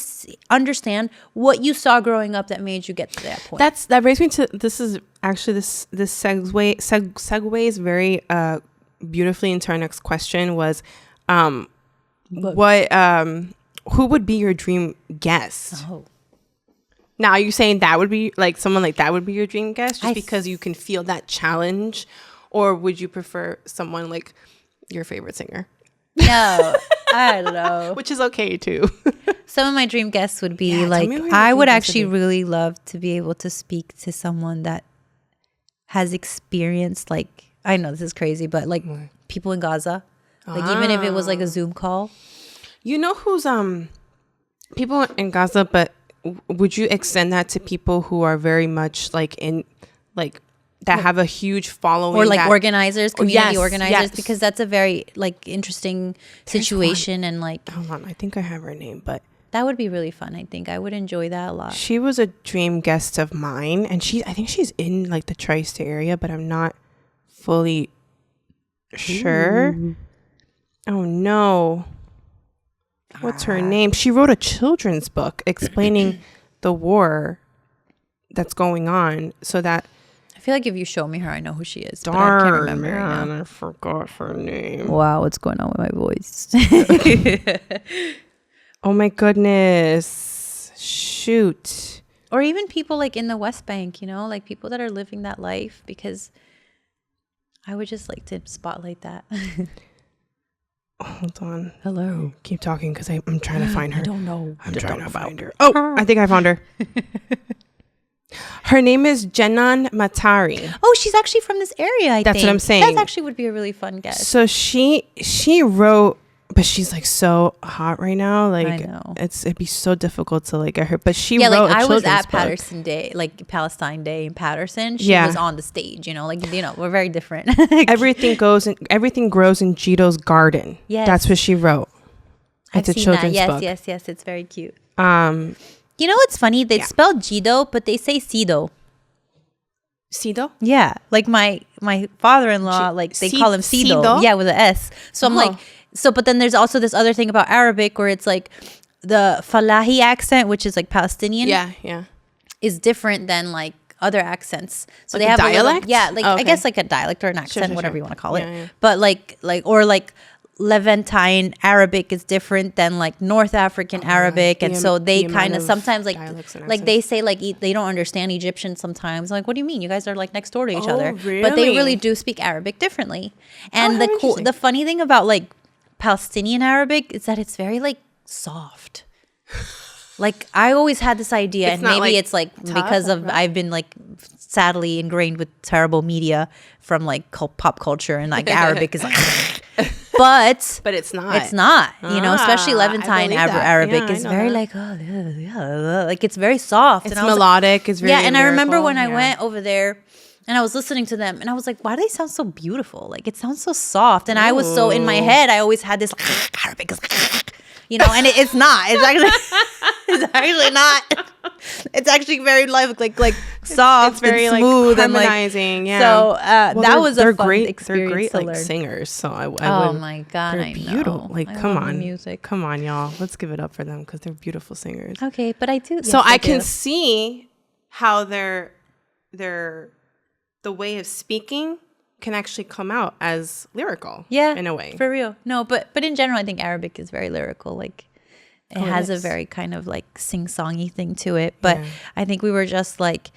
understand what you saw growing up that made you get to that point. That brings me to, this is actually this segues very beautifully into our next question was, who would be your dream guest? Oh. Now, are you saying that would be like someone like that would be your dream guest just because you can feel that challenge? Or would you prefer someone like your favorite singer? No, I don't know. Which is okay too. Some of my dream guests would be like, I would actually really love to be able to speak to someone that has experienced, like, I know this is crazy, but like people in Gaza. Like even if it was like a Zoom call. You know who's people in Gaza, but would you extend that to people who are very much like in like that have a huge following, or like organizers, community organizers, yes. because that's a very like interesting situation. And like, hold on, I think I have her name, but that would be really fun. I think I would enjoy that a lot. She was a dream guest of mine, and I think she's in like the tri-state area, but I'm not fully sure. Ooh. Oh no. What's her name? She wrote a children's book explaining the war that's going on, so that I feel like if you show me her, I know who she is. Darn, but I can't remember man, right now. I forgot her name. Wow, what's going on with my voice? Oh my goodness. Shoot. Or even people like in the West Bank, you know, like people that are living that life, because I would just like to spotlight that. Hold on. Hello. Keep talking because I'm trying to find her. I don't know. I'm trying to find her. Oh, I think I found her. Her name is Jenan Matari. Oh, she's actually from this area, I think. That's what I'm saying. That actually would be a really fun guest. So she wrote, but she's like so hot right now. Like I know. It'd be so difficult to like get her. But she wrote like I was at book. Patterson Day, like Palestine Day in Patterson. She was on the stage, you know, like, you know, we're very different. Everything grows in Jito's garden. Yes. That's what she wrote. It's I've a seen children's that. book. Yes, it's very cute. You know what's funny? They spell Jito, but they say Sido. Sido? Yeah, like my father-in-law, like they call him Sido. Yeah, with an S. So I'm like, but then there's also this other thing about Arabic where it's like the Falahi accent, which is like Palestinian. Yeah. Is different than like other accents. So like they have dialect. I guess like a dialect or an accent, whatever you want to call it. Yeah. But like Levantine Arabic is different than like North African Arabic, and so they kind of sometimes like they say like they don't understand Egyptian sometimes. I'm like, what do you mean? You guys are like next door to each other, really? But they really do speak Arabic differently. And the funny thing about like Palestinian Arabic is that it's very like soft. Like I always had this idea, and maybe like it's like tough, because of I've been like sadly ingrained with terrible media from like pop culture, and like Arabic is like. But it's not. It's not. You know, especially Levantine Arabic is very like, like it's very soft. It's melodic. It's very and I remember when I went over there and I was listening to them and I was like, why do they sound so beautiful? Like it sounds so soft. And I was so in my head, I always had this like, Arabic is you know, and it's not. It's actually not. It's actually very like soft, it's very and smooth, like harmonizing. And like, so that was a fun experience. They're great to like learn. Singers. So I oh my god, they're beautiful. Like I come love on, music. Come on, y'all. Let's give it up for them because they're beautiful singers. Okay, but I do. So I can see how the way of speaking can actually come out as lyrical. Yeah, in a way. for real. No, but in general, I think Arabic is very lyrical. Like it has a very kind of like sing-songy thing to it. But I think we were just like,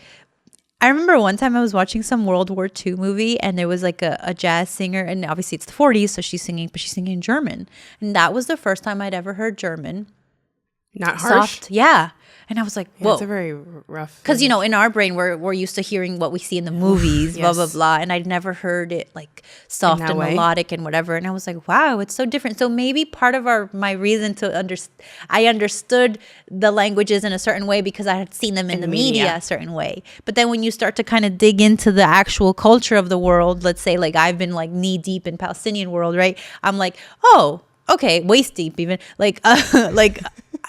I remember one time I was watching some World War II movie and there was like a jazz singer, and obviously it's the 40s, so she's singing, but she's singing in German. And that was the first time I'd ever heard German. Not harsh. Soft, yeah. And I was like, whoa. It's a very rough. Because, you know, in our brain, we're used to hearing what we see in the movies, blah, blah, blah. And I'd never heard it like soft and melodic and whatever. And I was like, wow, it's so different. So maybe part of my reason to I understood the languages in a certain way because I had seen them in the media a certain way. But then when you start to kind of dig into the actual culture of the world, let's say like I've been like knee deep in Palestinian world, right? I'm like, oh, okay, waist deep even. Like,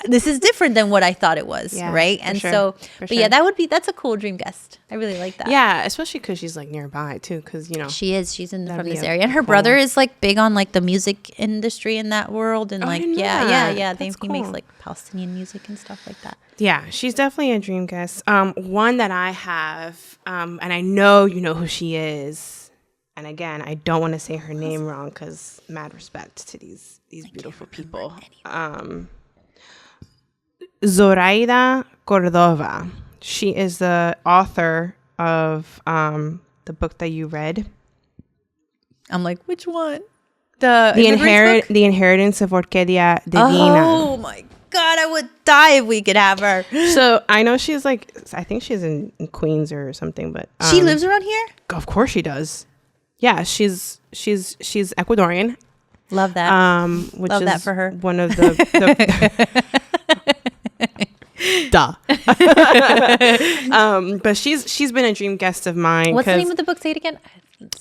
this is different than what I thought it was, right? And so, but yeah, that's a cool dream guest. I really like that. Yeah, especially because she's like nearby too, because, you know. She's from this area. And her brother is like big on like the music industry in that world. And like, yeah. He makes like Palestinian music and stuff like that. Yeah, she's definitely a dream guest. One that I have, and I know you know who she is. And again, I don't want to say her name wrong because mad respect to these beautiful people. Zoraida Cordova. She is the author of the book that you read. I'm like, which one? The Inheritance of Orquídea Divina. Oh my God, I would die if we could have her. So I know she's like, I think she's in Queens or something, but she lives around here? Of course she does. Yeah, she's Ecuadorian. Love that. Which Love is that for her. One of the duh. But she's been a dream guest of mine. What's the name of the book? Say it again.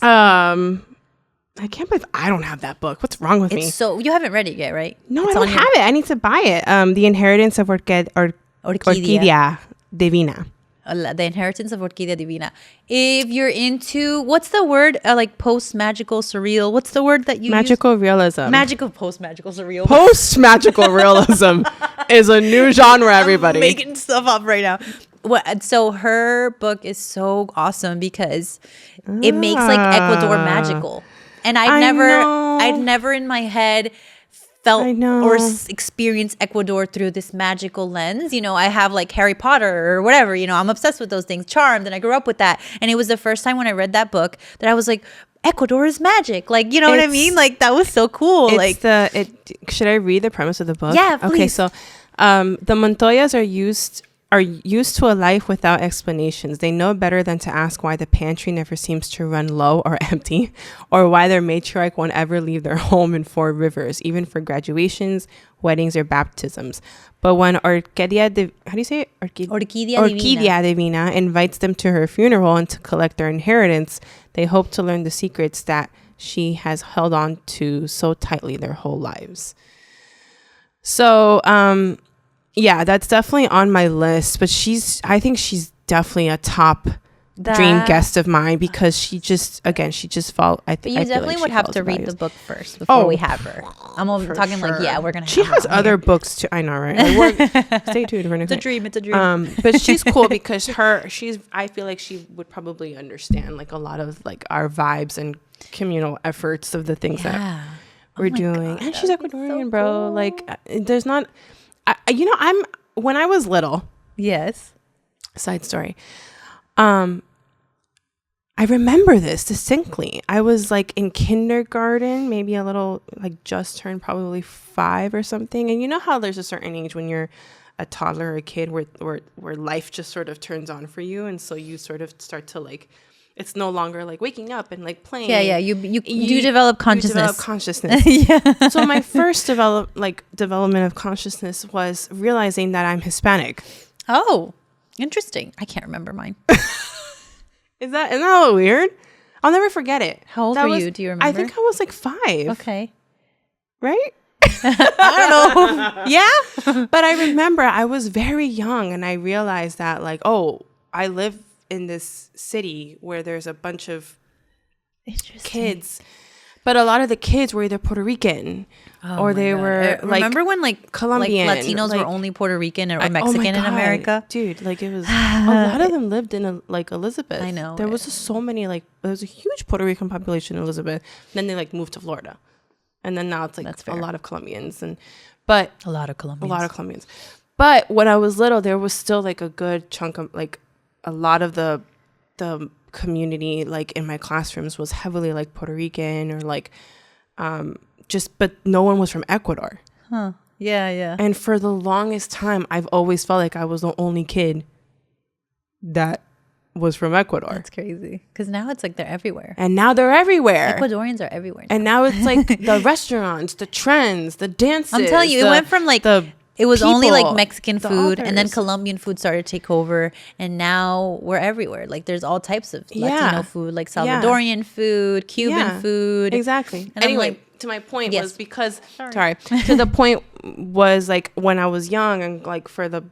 I can't believe I don't have that book. What's wrong with me? So you haven't read it yet, right? No, I don't have it. I need to buy it. The Inheritance of Orquídea Divina. The Inheritance of Orquídea Divina. If you're into, what's the word? Like post-magical surreal. What's the word that you Magical realism. Post-magical surreal. Post-magical realism is a new genre, everybody. I'm making stuff up right now. So her book is so awesome because it makes like Ecuador magical. And I'd never in my head felt or experienced Ecuador through this magical lens. You know, I have like Harry Potter or whatever, you know, I'm obsessed with those things, Charmed, and I grew up with that. And it was the first time when I read that book that I was like, Ecuador is magic. Like, you know what I mean? Like, that was so cool. Should I read the premise of the book? Yeah, please. Okay, so the Montoyas are used to a life without explanations. They know better than to ask why the pantry never seems to run low or empty, or why their matriarch won't ever leave their home in Four Rivers, even for graduations, weddings, or baptisms. But when Orquídea Divina invites them to her funeral and to collect their inheritance, they hope to learn the secrets that she has held on to so tightly their whole lives. So, yeah, that's definitely on my list, but I think she's definitely a top dream guest of mine because she just felt. But you definitely would have to read the book first before we have her. I'm talking sure. Like, yeah, we're gonna. She has other books too. I know, right? Like, stay tuned for next. It's a dream. But she's cool because I feel like she would probably understand like a lot of like our vibes and communal efforts of the things that we're doing. God, and she's Ecuadorian, so bro. Cool. Like, there's not. When I was little. Yes. Side story. I remember this distinctly. I was like in kindergarten, maybe a little like just turned probably 5 or something. And you know how there's a certain age when you're a toddler or a kid where life just sort of turns on for you. And so you sort of start to like, it's no longer like waking up and like playing. Yeah. You develop consciousness. You develop consciousness. Yeah. So my first development of consciousness was realizing that I'm Hispanic. Oh, interesting. I can't remember mine. Isn't that a little weird? I'll never forget it. How old were you? Do you remember? I think I was like 5. Okay. Right? I don't know. Yeah. But I remember I was very young and I realized that like, oh, I live in this city where there's a bunch of kids But a lot of the kids were either Puerto Rican or they were like, remember when like Colombian, like Latinos were only Puerto Rican or Mexican in America? Dude, like it was a lot of them lived in like Elizabeth. I know. There was just so many, like there was a huge Puerto Rican population in Elizabeth. Then they like moved to Florida. And then now it's like a lot of Colombians but a lot of Colombians. But when I was little, there was still like a good chunk of like a lot of the community like in my classrooms was heavily like Puerto Rican or like but no one was from Ecuador. Huh. Yeah. And for the longest time, I've always felt like I was the only kid that was from Ecuador. That's crazy. Because now it's like they're everywhere. And now they're everywhere. Ecuadorians are everywhere now. And now it's like the restaurants, the trends, the dances. I'm telling you, it went from like it was only like Mexican food, and then Colombian food started to take over, and now we're everywhere. Like there's all types of Latino food, like Salvadorian food, Cuban food. Exactly. And anyway, to my point was because to the point was like when I was young and like for the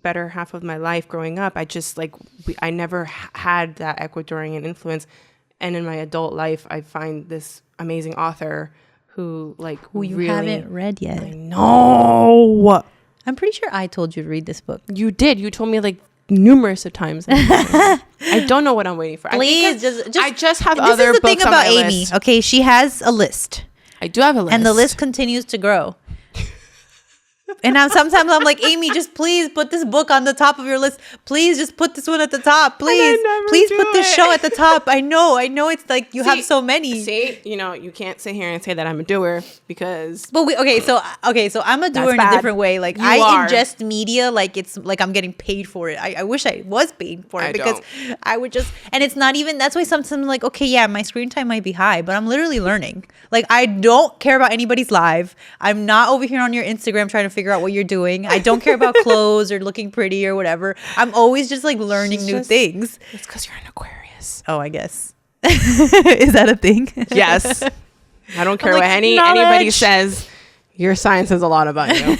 better half of my life growing up, I just like I never had that Ecuadorian influence, and in my adult life, I find this amazing author who you really haven't read yet. I know. I'm pretty sure I told you to read this book. You did. You told me like numerous of times. I don't know what I'm waiting for. Please, I just have this other is the books thing on about my Amy. list. Okay, she has a list. I do have a list. And the list continues to grow. And sometimes I'm like, Amy, just please put this book on the top of your list. Please just put this one at the top. Please put this show at the top. I know it's like you have so many. See, you can't sit here and say that I'm a doer because. But so I'm a doer in a different way. Like I ingest media like it's like I'm getting paid for it. I wish I was paid for it because I would just, and it's not even, that's why sometimes I'm like, okay, yeah, my screen time might be high, but I'm literally learning. Like I don't care about anybody's live. I'm not over here on your Instagram trying to figure out what you're doing. I don't care about clothes or looking pretty or whatever. I'm always just like learning new things. It's because you're an Aquarius. Oh, I guess. Is that a thing? Yes. I don't care what anybody says. Your sign says a lot about you.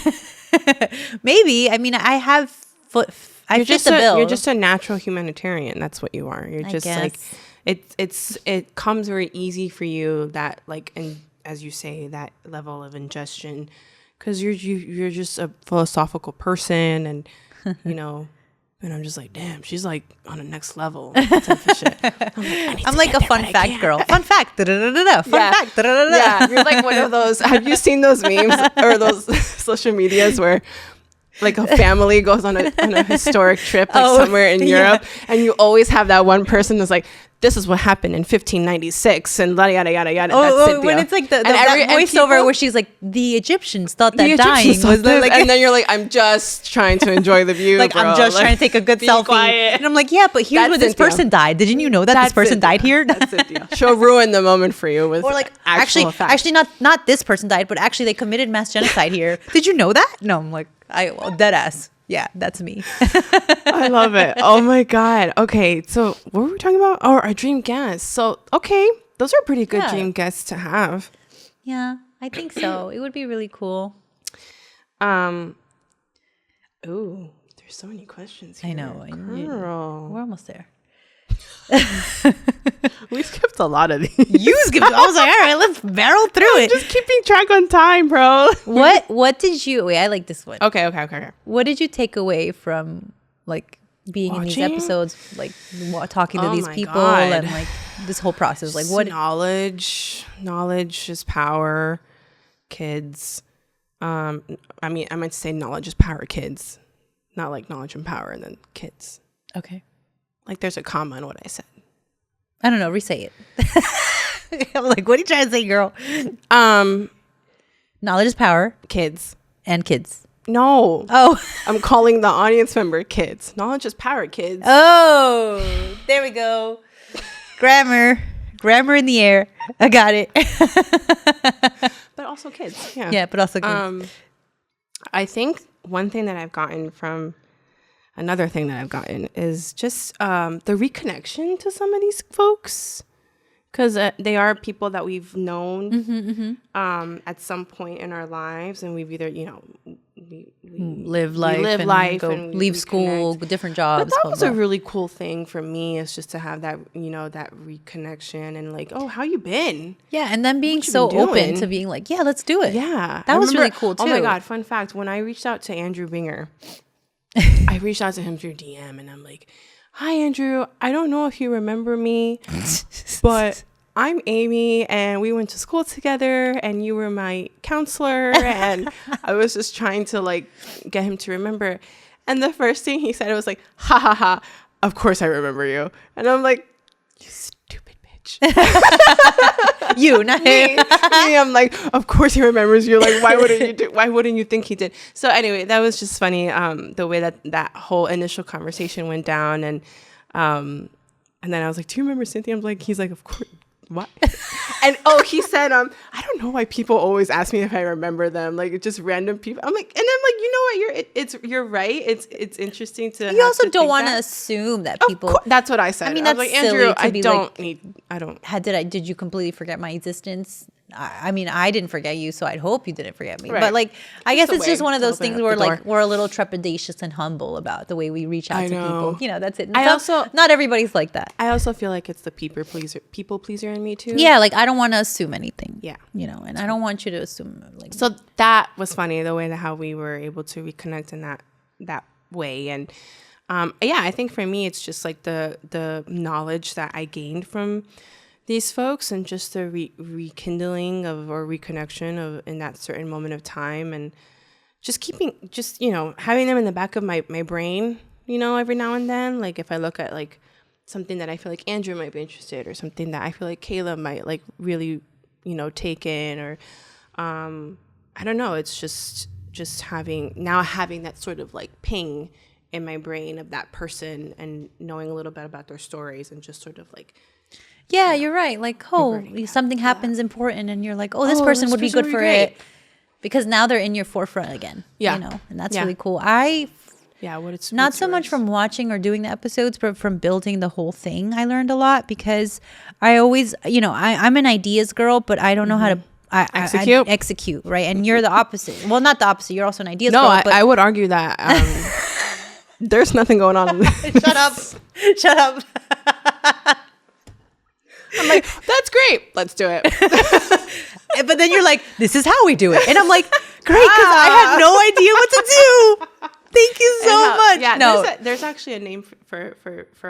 Maybe. I mean, I have I fit the bill. You're just a natural humanitarian. That's what you are. You're just like it comes very easy for you that like, and as you say, that level of ingestion. Because you're just a philosophical person, and and I'm just like, damn, she's like on the next level. I'm like a fun fact girl. Fun fact. Fun fact. Yeah, you're like one of those. Have you seen those memes or those social medias where like a family goes on a historic trip somewhere in Europe, and you always have that one person that's like, this is what happened in 1596 and yada yada yada yada. When it's like that voiceover where she's like, the Egyptians thought that dying was like, and then you're like, I'm just trying to enjoy the view. Like, bro. I'm just trying to take a good selfie. Quiet. And I'm like, yeah, but here's where this person died. Didn't you know that this person died here? That's Cinthya. She'll ruin the moment for you with, or like, actually not this person died, but actually they committed mass genocide here. Did you know that? No, I'm like, dead ass. Yeah, that's me. I love it. Oh my God. Okay, so what were we talking about? Oh, our dream guests. So, okay, those are pretty good dream guests to have. Yeah, I think so. It would be really cool. Ooh, there's so many questions here. I know. Girl. We're almost there. We skipped a lot of these. You skipped. I was like, all right, let's barrel through it. Just keeping track on time, bro. What did you? Wait, I like this one. Okay. What did you take away from like being in these episodes, like talking to these people and like this whole process? Like, what knowledge is power. Kids. I meant to say knowledge is power. Kids, not like knowledge and power, and then kids. Okay. Like there's a comma in what I said. I don't know. Re-say it. I'm like, what are you trying to say, girl? Knowledge is power. Kids. And kids. No. Oh. I'm calling the audience member kids. Knowledge is power, kids. Oh, there we go. Grammar in the air. I got it. But also kids. Yeah. Yeah, but also kids. I think one thing that I've gotten from another thing that I've gotten is just the reconnection to some of these folks, because they are people that we've known at some point in our lives, and we've either we live life, go and leave reconnect. school, different jobs. But that blah, was blah. a really cool thing for me, is just to have that, that reconnection and like, oh, how you been? Yeah, and then being What you so been open doing? to being like, yeah, let's do it. Yeah. That was really cool too. Oh my God, fun fact. When I reached out to Andrew Binger, I reached out to him through DM and I'm like, hi, Andrew. I don't know if you remember me, but I'm Amy and we went to school together and you were my counselor. And I was just trying to like get him to remember. And the first thing he said was like, ha ha ha, of course I remember you. And I'm like, you stupid bitch. You, not him. Me, I'm like, of course he remembers you. Like, why wouldn't you think he did? So anyway, that was just funny. The way that whole initial conversation went down. And then I was like, do you remember Cinthya? I'm like, he's like, of course. What? And he said, I don't know why people always ask me if I remember them, like just random people. I'm like, you know what, you're right. It's interesting to. You also don't want to assume that people. That's what I said. I mean, that's like, Andrew, I don't. Did you completely forget my existence? I mean, I didn't forget you, so I'd hope you didn't forget me. Right. But like, I guess it's just one of those Open things up where the door. like we're a little trepidatious and humble about the way we reach out to people. That's it. Not everybody's like that. I also feel like it's the people pleaser in me too. Yeah, like I don't want to assume anything. Yeah, and I don't want you to assume. Like, so that was funny, the way that how we were able to reconnect in that way. And I think for me it's just like the knowledge that I gained from these folks and just the rekindling of or reconnection of in that certain moment of time, and just having them in the back of my brain, every now and then. Like if I look at like something that I feel like Andrew might be interested, or something that I feel like Kayla might like really, take in, or I don't know. It's just having that sort of like ping in my brain of that person and knowing a little bit about their stories and just sort of like. Yeah, you're right. Like, something happens important and you're like, this person would be good for it. Because now they're in your forefront again. Yeah. And that's really cool. Not so much from watching or doing the episodes, but from building the whole thing, I learned a lot, because I always, I'm an ideas girl, but I don't know how to execute, right? And you're the opposite. Well, not the opposite. You're also an ideas girl. No, I would argue that there's nothing going on. Shut up. I'm like, that's great. Let's do it. But then you're like, this is how we do it. And I'm like, great, because I had no idea what to do. Thank you so much. Yeah, no. there's actually a name for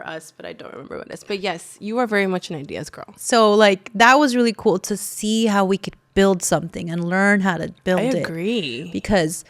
us, but I don't remember what it is. But yes, you are very much an ideas girl. So like that was really cool to see how we could build something and learn how to build it. I agree. Because,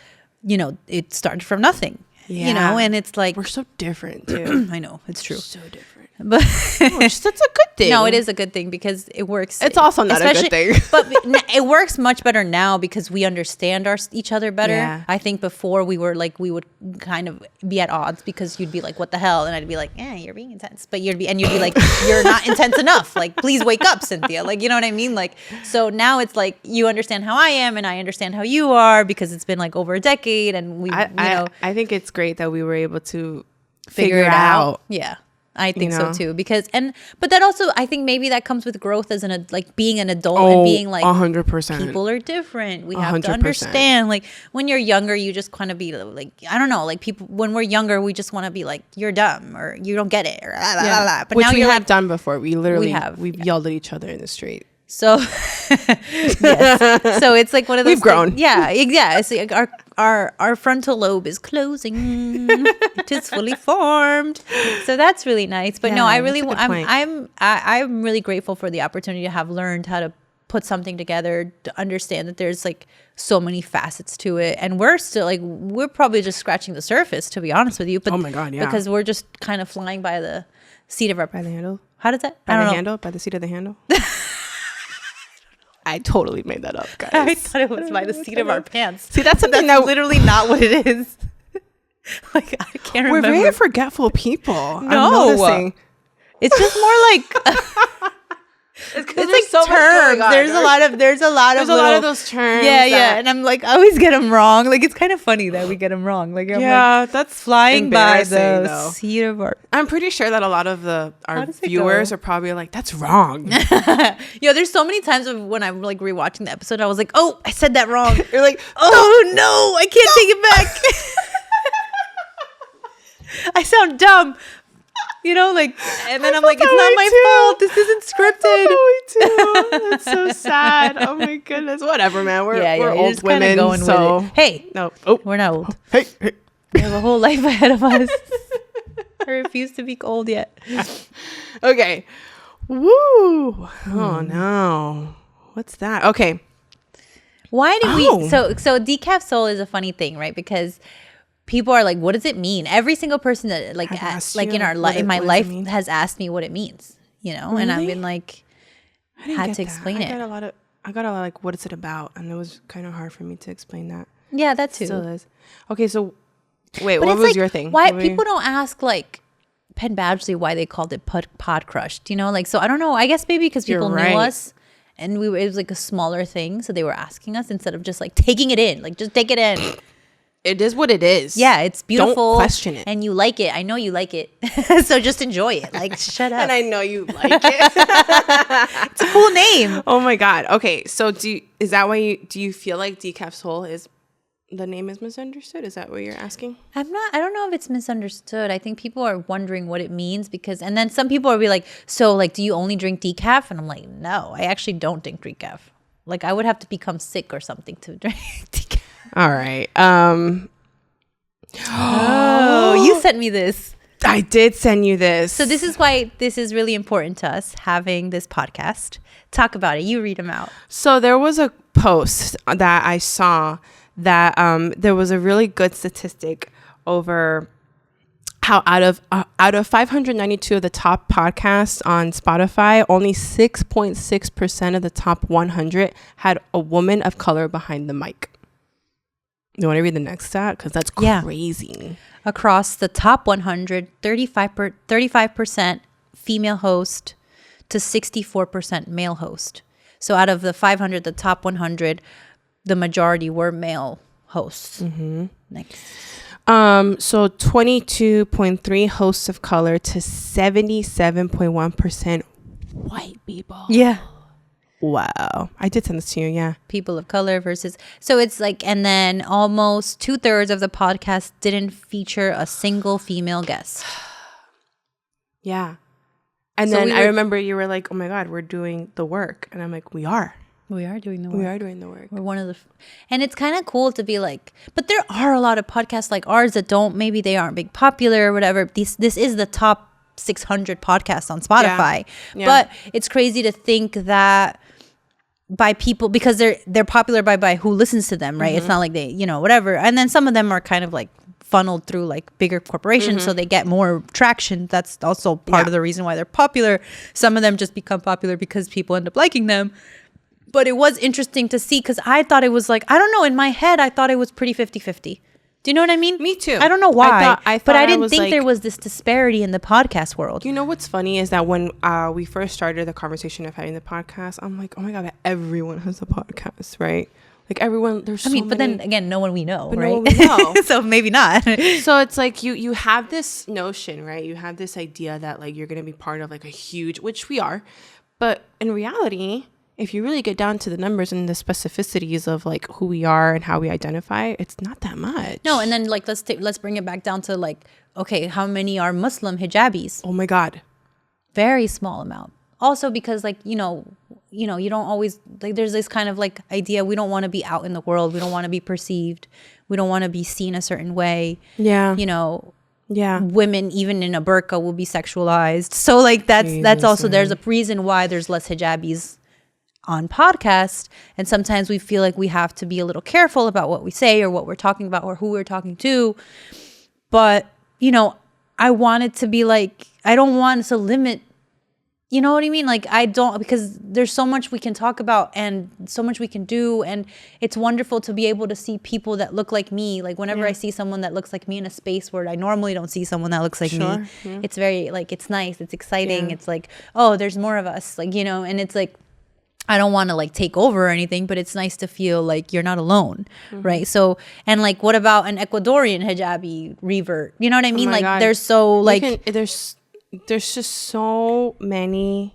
it started from nothing. Yeah. And it's like, we're so different too. I know, it's true. So different. But that's a good thing. No, it is a good thing because it works. It's also not a good thing. But it works much better now because we understand each other better. Yeah. I think before we would kind of be at odds because you'd be like, what the hell? And I'd be like, you're being intense. But you'd be like, you're not intense enough. Like, please wake up, Cinthya. Like, you know what I mean? Like, so now it's like, you understand how I am and I understand how you are because it's been like over a decade and I think it's great that we were able to figure it out. Yeah. I think so too, but that also, I think maybe that comes with growth as being an adult and being like 100%. People are different. We have 100%. to understand. Like when you're younger, you just kind of be like, I don't know, like people, when we're younger, we just want to be like, you're dumb or you don't get it or la, la, la. But which now we have done before. We've yelled at each other in the street. So, yes. So it's like one of those. We've grown. Yeah. It's like our frontal lobe is closing. It is fully formed. So that's really nice. But no, I really, I'm really grateful for the opportunity to have learned how to put something together, to understand that there's like so many facets to it, and we're still like we're probably just scratching the surface, to be honest with you. But oh my God, yeah, because we're just kind of flying by the seat of our by the handle. How does that? By the handle, by the seat of the handle. I totally made that up, guys. I thought it was by the seat of our pants. See, that's something that's literally not what it is. Like, I can't remember. We're very forgetful people. No. I'm noticing. It's just more like It's like so much terms. going on. There's a lot of those terms. Yeah. And I'm like, I always get them wrong. Like, it's kind of funny that we get them wrong. Like, I'm like, that's flying by the though. seat of our. I'm pretty sure that a lot of our viewers are probably like, that's wrong. There's so many times when I'm like rewatching the episode, I was like, oh, I said that wrong. You're like, oh no, I can't take it back. I sound dumb. And then I'm like, it's not my fault. This isn't scripted. That's so sad. Oh my goodness. Whatever, man. We're old women. Going so with it. Hey, no, we're not old. Hey. We have a whole life ahead of us. I refuse to be old yet. Okay. Woo. Oh no. What's that? Okay. Why do we? So decafSOUL is a funny thing, right? Because people are like, what does it mean? Every single person that in my life has asked me what it means, Really? And I've been like, had to explain it. I got a lot like, what is it about? And it was kind of hard for me to explain that. Yeah, that too. Still is. Okay, so wait, what was your thing? Why people don't ask like Penn Badgley why they called it pod crushed? So I don't know. I guess maybe because people knew us. And it was like a smaller thing, so they were asking us instead of just like taking it in, like just take it in. It is what it is. Yeah, it's beautiful. Don't question it. And you like it. I know you like it. So just enjoy it. Like, shut up. And I know you like it. It's a cool name. Oh my God. Okay, so do you feel like decafSOUL is the name is misunderstood? Is that what you're asking? I don't know if it's misunderstood. I think people are wondering what it means and then some people will be like, so like, do you only drink decaf? And I'm like, no, I actually don't drink decaf. Like, I would have to become sick or something to drink decaf. All right. You sent me this. I did send you this. So this is why this is really important to us, having this podcast. Talk about it. You read them out. So there was a post that I saw that there was a really good statistic over how out of 592 of the top podcasts on Spotify, only 6.6% of the top 100 had a woman of color behind the mic. You want to read the next stat? Because that's crazy. Across the top 100, 35% female host to 64% male host. So out of the 500, the top 100, the majority were male hosts. Mm-hmm. Next. So 22.3 hosts of color to 77.1% white people. Yeah. Wow. I did send this to you, yeah. People of color versus... So it's like... And then almost 2/3 of the podcast didn't feature a single female guest. Yeah. And then I remember you were like, oh my God, we're doing the work. And I'm like, we are. We are doing the work. We are doing the work. We're one of the... And it's kind of cool to be like... But there are a lot of podcasts like ours that don't... Maybe they aren't big popular or whatever. This is the top 600 podcasts on Spotify. Yeah. But it's crazy to think that... by people, because they're popular by who listens to them, right? Mm-hmm. It's not like they, whatever. And then some of them are kind of like funneled through like bigger corporations, so they get more traction. That's also part of the reason why they're popular. Some of them just become popular because people end up liking them. But it was interesting to see, because I thought it was like, I don't know, in my head, I thought it was pretty 50-50. Do you know what I mean? Me too. I don't know why, but I didn't think like, there was this disparity in the podcast world. You know what's funny is that when we first started the conversation of having the podcast, I'm like, oh my God, everyone has a podcast, right? Like everyone, there's so many. But then again, no one we know, right? No one we know. So maybe not. So it's like you have this notion, right? You have this idea that like you're going to be part of like a huge, which we are. But in reality, if you really get down to the numbers and the specificities of like who we are and how we identify, it's not that much. No, and then like let's bring it back down to like, okay, how many are Muslim hijabis? Oh my God. Very small amount. Also because like, you don't always, like there's this kind of like idea, we don't want to be out in the world. We don't want to be perceived. We don't want to be seen a certain way. Yeah. Yeah. Women, even in a burqa, will be sexualized. So like that's also, there's a reason why there's less hijabis on podcast, and sometimes we feel like we have to be a little careful about what we say or what we're talking about or who we're talking to. But I want it to be like, I don't want to limit You know what I mean? Like, I don't, because there's so much we can talk about and so much we can do. And it's wonderful to be able to see people that look like me. Like, whenever I see someone that looks like me in a space where I normally don't see someone that looks like me, it's very, like, it's nice. It's exciting. It's like, oh, there's more of us. Like, you know, and it's like, I don't want to like take over or anything, but it's nice to feel like you're not alone, right? So, and like, what about an Ecuadorian hijabi revert? You know what I mean? Like, God. there's so like, there's just so many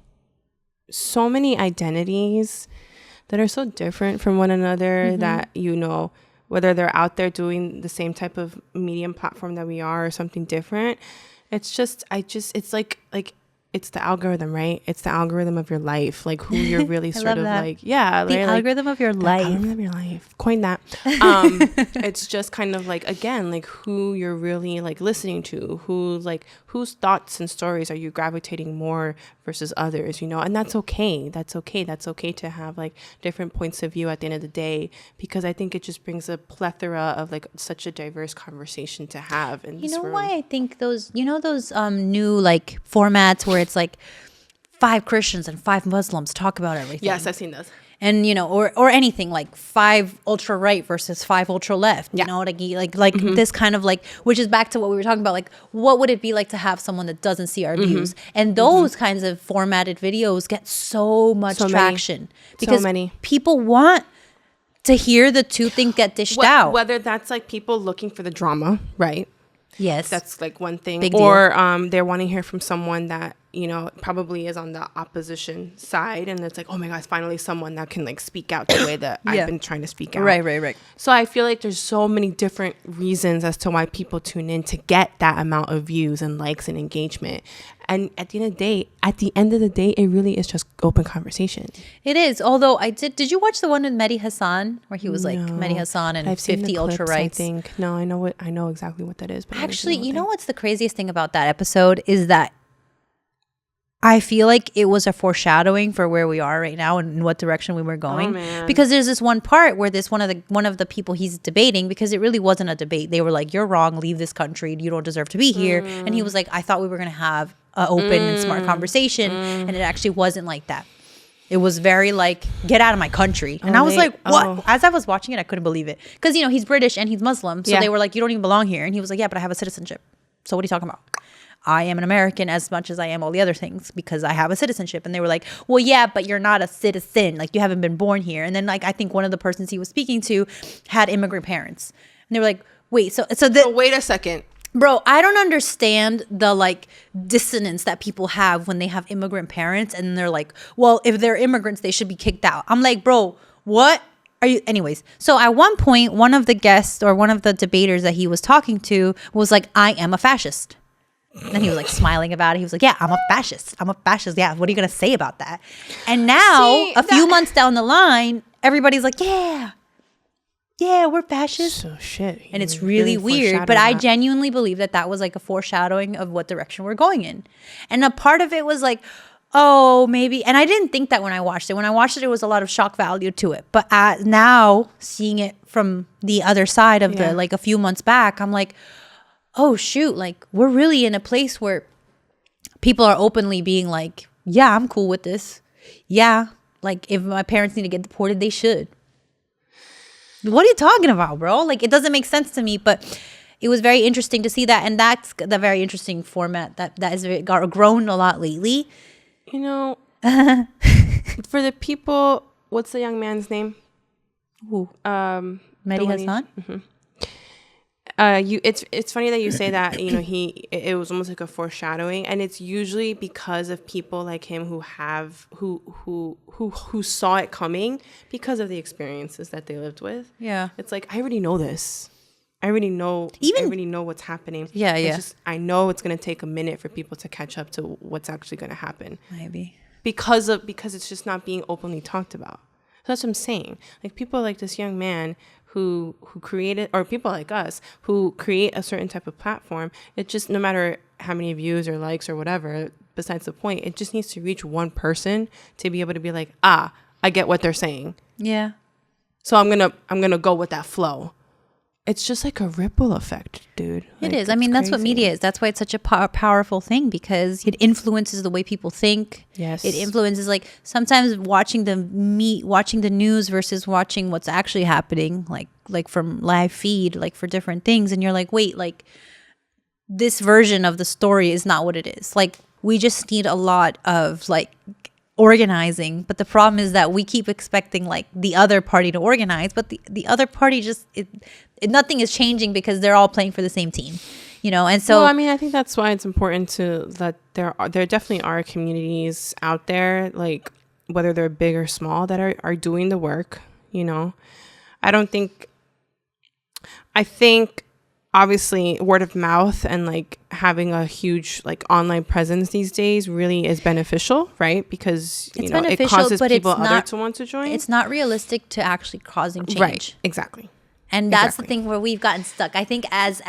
identities that are so different from one another that, you know, whether they're out there doing the same type of medium platform that we are or something different. It's just, it's like it's the algorithm, right? It's the algorithm of your life, like who you're really sort of that. like, yeah, the right? algorithm of your life. Algorithm of your life. Coin that. It's just kind of like, again, like who you're really like listening to, whose thoughts and stories are you gravitating more versus others, you know? And that's okay. That's okay to have like different points of view at the end of the day, because I think it just brings a plethora of like such a diverse conversation to have in this room. You know why I think those, you know, those new like formats where it's like 5 Christians and 5 Muslims talk about everything. Yes, I've seen those. And, you know, or anything like 5 ultra right versus 5 ultra left, you know, like this kind of like, which is back to what we were talking about, like, what would it be like to have someone that doesn't see our views? And those kinds of formatted videos get so much traction because people want to hear the two things get dished out. Whether that's like people looking for the drama, right? Yes. That's like one thing. Big or they're wanting to hear from someone that, you know, probably is on the opposition side. And it's like, oh my gosh, finally someone that can like speak out the way that I've been trying to speak out. Right. So I feel like there's so many different reasons as to why people tune in to get that amount of views and likes and engagement. And at the end of the day, it really is just open conversation. It is. Although did you watch the one with Mehdi Hassan where he was like Mehdi Hassan and 50 ultra rights? I think. No, I know exactly what that is. But actually, you know what's the craziest thing about that episode is that I feel like it was a foreshadowing for where we are right now and in what direction we were going. Because there's this one part where this one of the people he's debating, because it really wasn't a debate. They were like, "You're wrong. Leave this country. You don't deserve to be here." And he was like, "I thought we were gonna have an open and smart conversation, and it actually wasn't like that. It was very like, get out of my country." And I was like, what? As I was watching it, I couldn't believe it, because you know he's British and he's Muslim, so they were like, "You don't even belong here." And he was like, "Yeah, but I have a citizenship. So what are you talking about? I am an American as much as I am all the other things because I have a citizenship." And they were like, "Well, yeah, but you're not a citizen. Like, you haven't been born here." And then like, I think one of the persons he was speaking to had immigrant parents. And they were like, wait, so wait a second. Bro, I don't understand the like dissonance that people have when they have immigrant parents and they're like, well, if they're immigrants, they should be kicked out. I'm like, bro, what are you? Anyways, so at one point, one of the guests or one of the debaters that he was talking to was like, "I am a fascist." And he was like smiling about it. He was like, "Yeah, I'm a fascist. I'm a fascist. Yeah, what are you going to say about that?" And now, a few months down the line, everybody's like, yeah, we're fascists. So shit. And it's really weird. But I genuinely believe that was like a foreshadowing of what direction we're going in. And a part of it was like, oh, maybe. And I didn't think that when I watched it. When I watched it, it was a lot of shock value to it. But now, seeing it from the other side of the, like a few months back, I'm like, oh shoot, like we're really in a place where people are openly being like, yeah, I'm cool with this. Yeah, like if my parents need to get deported, they should. What are you talking about, bro? Like, it doesn't make sense to me, but it was very interesting to see that. And that's the very interesting format that has grown a lot lately. You know, for the people, what's the young man's name? Who? Mehdi Hassan? Mm-hmm. It's funny that you say that. You know, it was almost like a foreshadowing, and it's usually because of people like him who saw it coming because of the experiences that they lived with. Yeah, it's like, I already know this. I already know what's happening. Yeah. It's just, I know it's gonna take a minute for people to catch up to what's actually gonna happen. Maybe because it's just not being openly talked about. So that's what I'm saying. Like, people like this young man who created, or people like us who create a certain type of platform, it just, no matter how many views or likes or whatever, besides the point, it just needs to reach one person to be able to be like, I get what they're saying. Yeah. So I'm gonna go with that flow. it's just like a ripple effect, dude. It is. I mean, that's what media is. That's why it's such a powerful thing, because it influences the way people think. Yes. It influences, like, sometimes watching the news versus watching what's actually happening, like from live feed, like for different things. And you're like, wait, like this version of the story is not what it is. Like, we just need a lot of like organizing, but the problem is that we keep expecting like the other party to organize, but the other party just nothing is changing because they're all playing for the same team, and so well, I mean, I think that's why it's important that there definitely are communities out there, like whether they're big or small, that are doing the work. I think obviously word of mouth and like having a huge like online presence these days really is beneficial, right? Because it causes people to want to join. It's not realistic to actually causing change. Right, exactly. And that's the thing where we've gotten stuck. I think as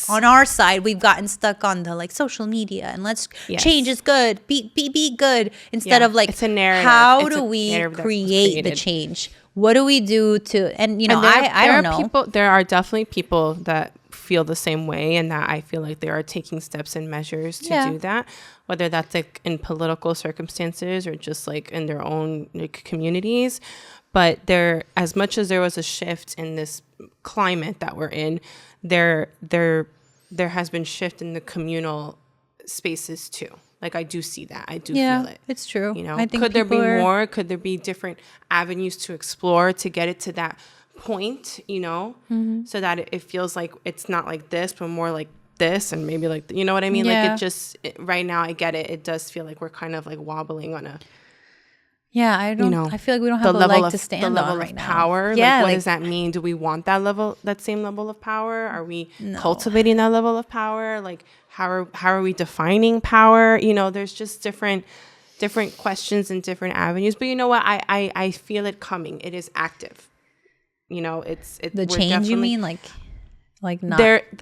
on our side, we've gotten stuck on the like social media and let's change is good, be good, instead of like, it's a narrative. How do we create the change? What do we do to, and I don't know. There are definitely people that feel the same way, and that I feel like they are taking steps and measures to do that, whether that's like in political circumstances or just like in their own like communities. But as much as there was a shift in this climate that we're in, there has been shift in the communal spaces too. Like, I do see that. I do feel it. It's true. I think could there be more? Could there be different avenues to explore to get it to that point, so that it feels like it's not like this, but more like this, and maybe like, you know what I mean? Yeah. Like right now I get it. It does feel like we're kind of like wobbling on a, I feel like we don't have a leg to stand on right now. Power. Yeah. Like, what does that mean? Do we want that same level of power? Are we cultivating that level of power? Like, how are we defining power? There's just different questions and different avenues. But you know what? I feel it coming. It is active. It's the change. You mean like not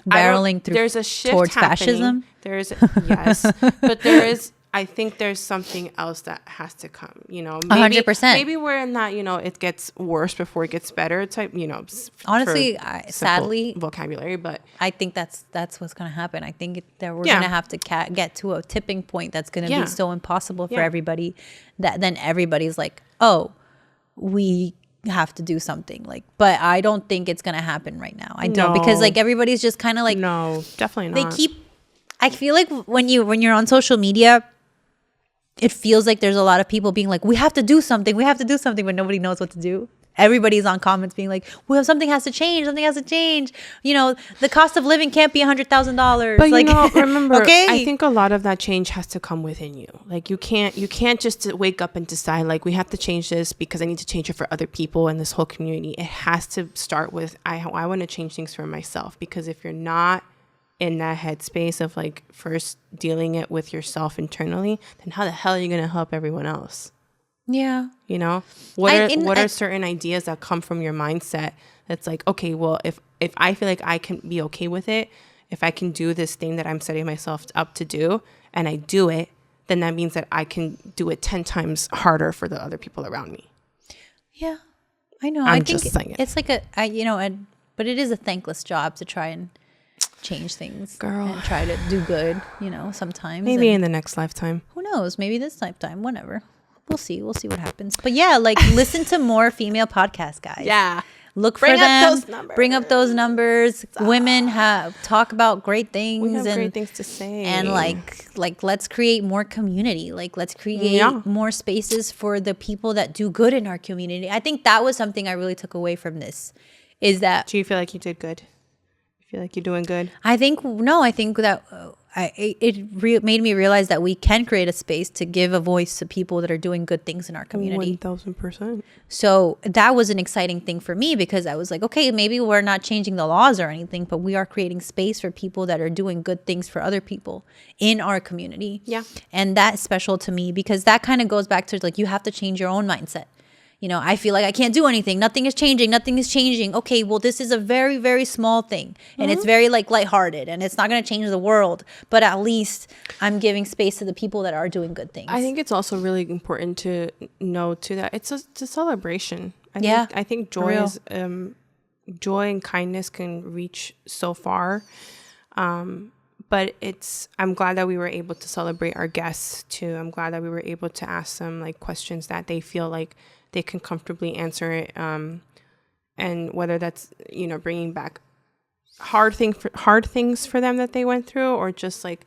barreling through? There's a shift towards happening. Fascism. But there is. I think there's something else that has to come. 100%. Maybe we're in that. It gets worse before it gets better type. Honestly, sadly, vocabulary, but I think that's what's going to happen. I think that we're going to have to get to a tipping point that's going to be so impossible for everybody that then everybody's like, oh, we have to do something. Like, but I don't think it's going to happen right now. I don't, because like everybody's just kind of like, no, definitely not. I feel like when you're on social media, it feels like there's a lot of people being like, we have to do something, but nobody knows what to do. Everybody's on comments being like, well, something has to change. The cost of living can't be $100,000. But remember, okay? I think a lot of that change has to come within you. Like, you can't just wake up and decide like, we have to change this because I need to change it for other people and this whole community. It has to start with, I want to change things for myself, because if you're not in that headspace of like first dealing it with yourself internally, then how the hell are you going to help everyone else? Yeah. What are certain ideas that come from your mindset that's like, okay, well, if I feel like I can be okay with it, if I can do this thing that I'm setting myself up to do and I do it, then that means that I can do it 10 times harder for the other people around me. Yeah, I know. I think it's like but it is a thankless job to try and change things, girl, and try to do good, sometimes. Maybe in the next lifetime. Who knows? Maybe this lifetime, whenever. We'll see what happens. But yeah, like, listen to more female podcasts, guys. Yeah. Look for them. Bring up those numbers. Women talk about great things. We have great things to say. And like let's create more community. Like, let's create more spaces for the people that do good in our community. I think that was something I really took away from this. Is that, do you feel like you did good? You feel like you're doing good? I think that it made me realize that we can create a space to give a voice to people that are doing good things in our community. 1000%. So that was an exciting thing for me, because I was like, okay, maybe we're not changing the laws or anything, but we are creating space for people that are doing good things for other people in our community. Yeah. And that's special to me, because that kind of goes back to like, you have to change your own mindset. I feel like I can't do anything. Nothing is changing. Okay, well, this is a very, very small thing. And it's very like lighthearted, and it's not going to change the world. But at least I'm giving space to the people that are doing good things. I think it's also really important to know too that it's a celebration. I think joy is joy and kindness can reach so far. But I'm glad that we were able to celebrate our guests too. I'm glad that we were able to ask them like questions that they feel like they can comfortably answer it. And whether that's, bringing back hard things for them that they went through, or just like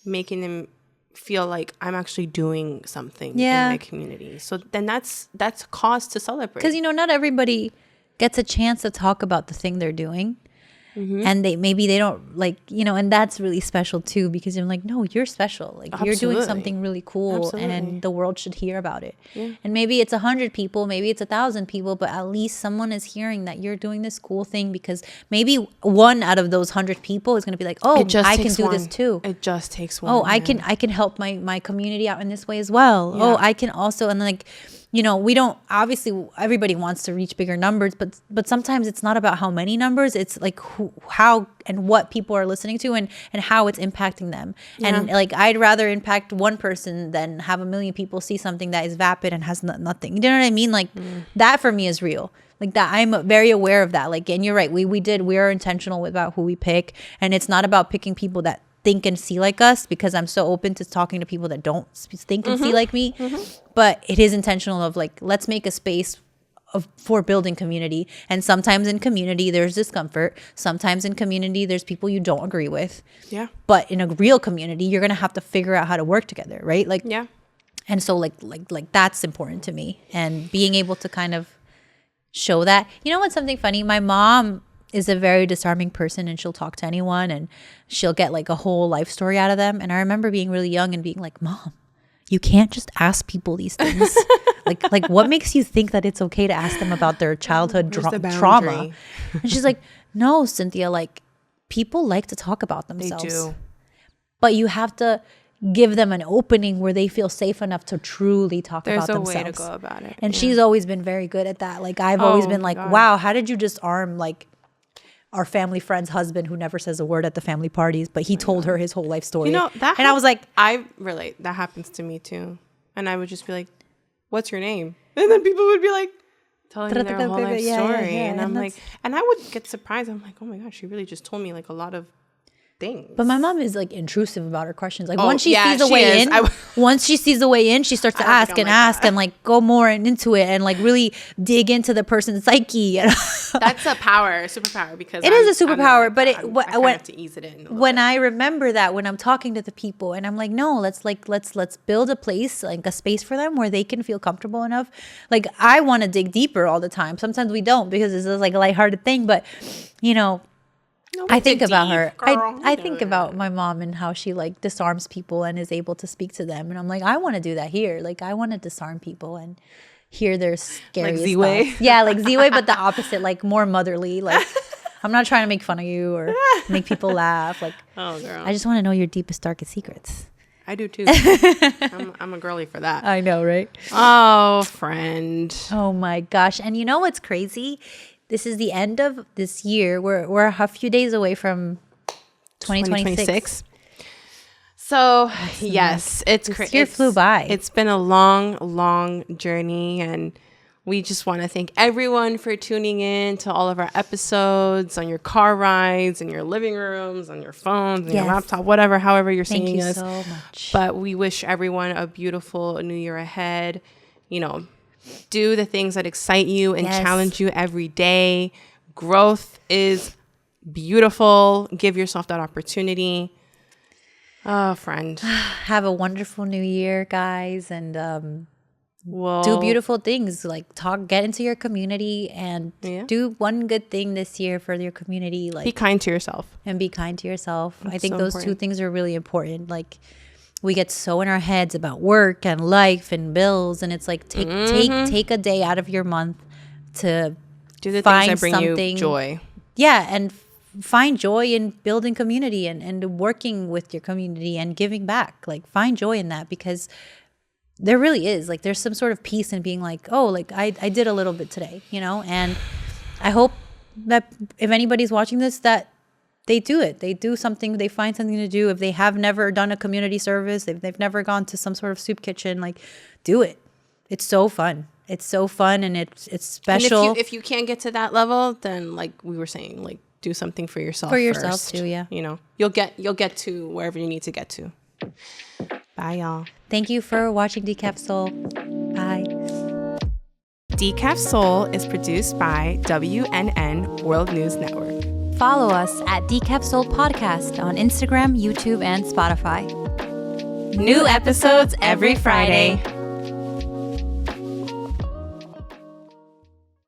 making them feel like I'm actually doing something in my community. So then that's cause to celebrate. Because, not everybody gets a chance to talk about the thing they're doing. And they don't like, and that's really special too, because you're like, no, you're special. Like you're doing something really cool and the world should hear about it. Yeah. And maybe it's 100 people, maybe it's 1,000 people, but at least someone is hearing that you're doing this cool thing, because maybe one out of those 100 people is going to be like, oh, I can do this too. It just takes one. Oh, I can help my community out in this way as well. Yeah. Oh, I can also, and like, we don't, obviously everybody wants to reach bigger numbers, but sometimes it's not about how many numbers, it's like how and what people are listening to and how it's impacting them. Yeah. And like, I'd rather impact one person than have 1 million people see something that is vapid and has nothing. You know what I mean? Like that for me is real. Like that, I'm very aware of that. Like, and you're right. We are intentional about who we pick, and it's not about picking people that think and see like us, because I'm so open to talking to people that don't think and see like me. But it is intentional of like, let's make a space for building community. And sometimes in community there's discomfort, sometimes in community there's people you don't agree with, but in a real community you're gonna have to figure out how to work together, right? Like, and so like that's important to me, and being able to kind of show that. What's something funny? My mom is a very disarming person, and she'll talk to anyone and she'll get like a whole life story out of them. And I remember being really young and being like, Mom, you can't just ask people these things. like what makes you think that it's okay to ask them about their childhood trauma? And she's like, no, Cinthya, like people like to talk about themselves. They do. But you have to give them an opening where they feel safe enough to truly talk about themselves. There's a way to go about it. And she's always been very good at that. Like I've always been like, wow, how did you disarm like our family friend's husband who never says a word at the family parties, but he told her his whole life story. I was like, I relate. That happens to me too. And I would just be like, what's your name? And then people would be like, telling me their whole life story. And I'm like, and I would get surprised. I'm like, oh my gosh, she really just told me like a lot of things. But my mom is like intrusive about her questions. Like once she sees a way in, once she sees the way in, she starts to ask and like go more into it and like really dig into the person's psyche. That's a superpower, because it is a superpower. But I have to ease it in. When I remember that, when I'm talking to the people and I'm like, no, let's build a place, like a space for them where they can feel comfortable enough. Like I want to dig deeper all the time. Sometimes we don't, because it's just like a lighthearted thing. But I think about her. I think about my mom and how she like disarms people and is able to speak to them. And I'm like, I want to do that here. Like I want to disarm people and hear their scariest like Z-Way? thoughts. Yeah, like Z-Way, but the opposite, like more motherly. Like I'm not trying to make fun of you or make people laugh. Like, oh girl, I just want to know your deepest, darkest secrets. I do too. I'm a girly for that. I know, right? Oh, friend. Oh my gosh. And you know what's crazy? This is the end of this year. We're a few days away from 2026. So yes, it's crazy. This year flew by. It's been a long journey, and we just want to thank everyone for tuning in to all of our episodes on your car rides, in your living rooms, on your phones, on your laptop, whatever, however you're seeing us. Thank you so much. But we wish everyone a beautiful new year ahead. Do the things that excite you and challenge you every day. Growth is beautiful. Give yourself that opportunity. Oh, friend. Have a wonderful new year, guys. And do beautiful things. Like get into your community and do one good thing this year for your community. Like be kind to yourself. And be kind to yourself. I think those two things are really important. Like we get so in our heads about work and life and bills, and it's like take a day out of your month to do the things that bring you joy. Yeah, and find joy in building community and working with your community and giving back. Like find joy in that, because there really is like there's some sort of peace in being like, oh, like I did a little bit today, and I hope that if anybody's watching this, that they do it. They do something. They find something to do. If they have never done a community service, if they've never gone to some sort of soup kitchen, like do it. It's so fun. It's so fun and it's And special. if you can't get to that level, then like we were saying, like do something for yourself. For yourself first. too, yeah. You know, you'll get to wherever you need to get to. Bye, y'all. Thank you for watching Decaf Soul. Bye. Decaf Soul is produced by WNN World News Network. Follow us at Decaf Soul Podcast on Instagram, YouTube, and Spotify. New episodes every Friday.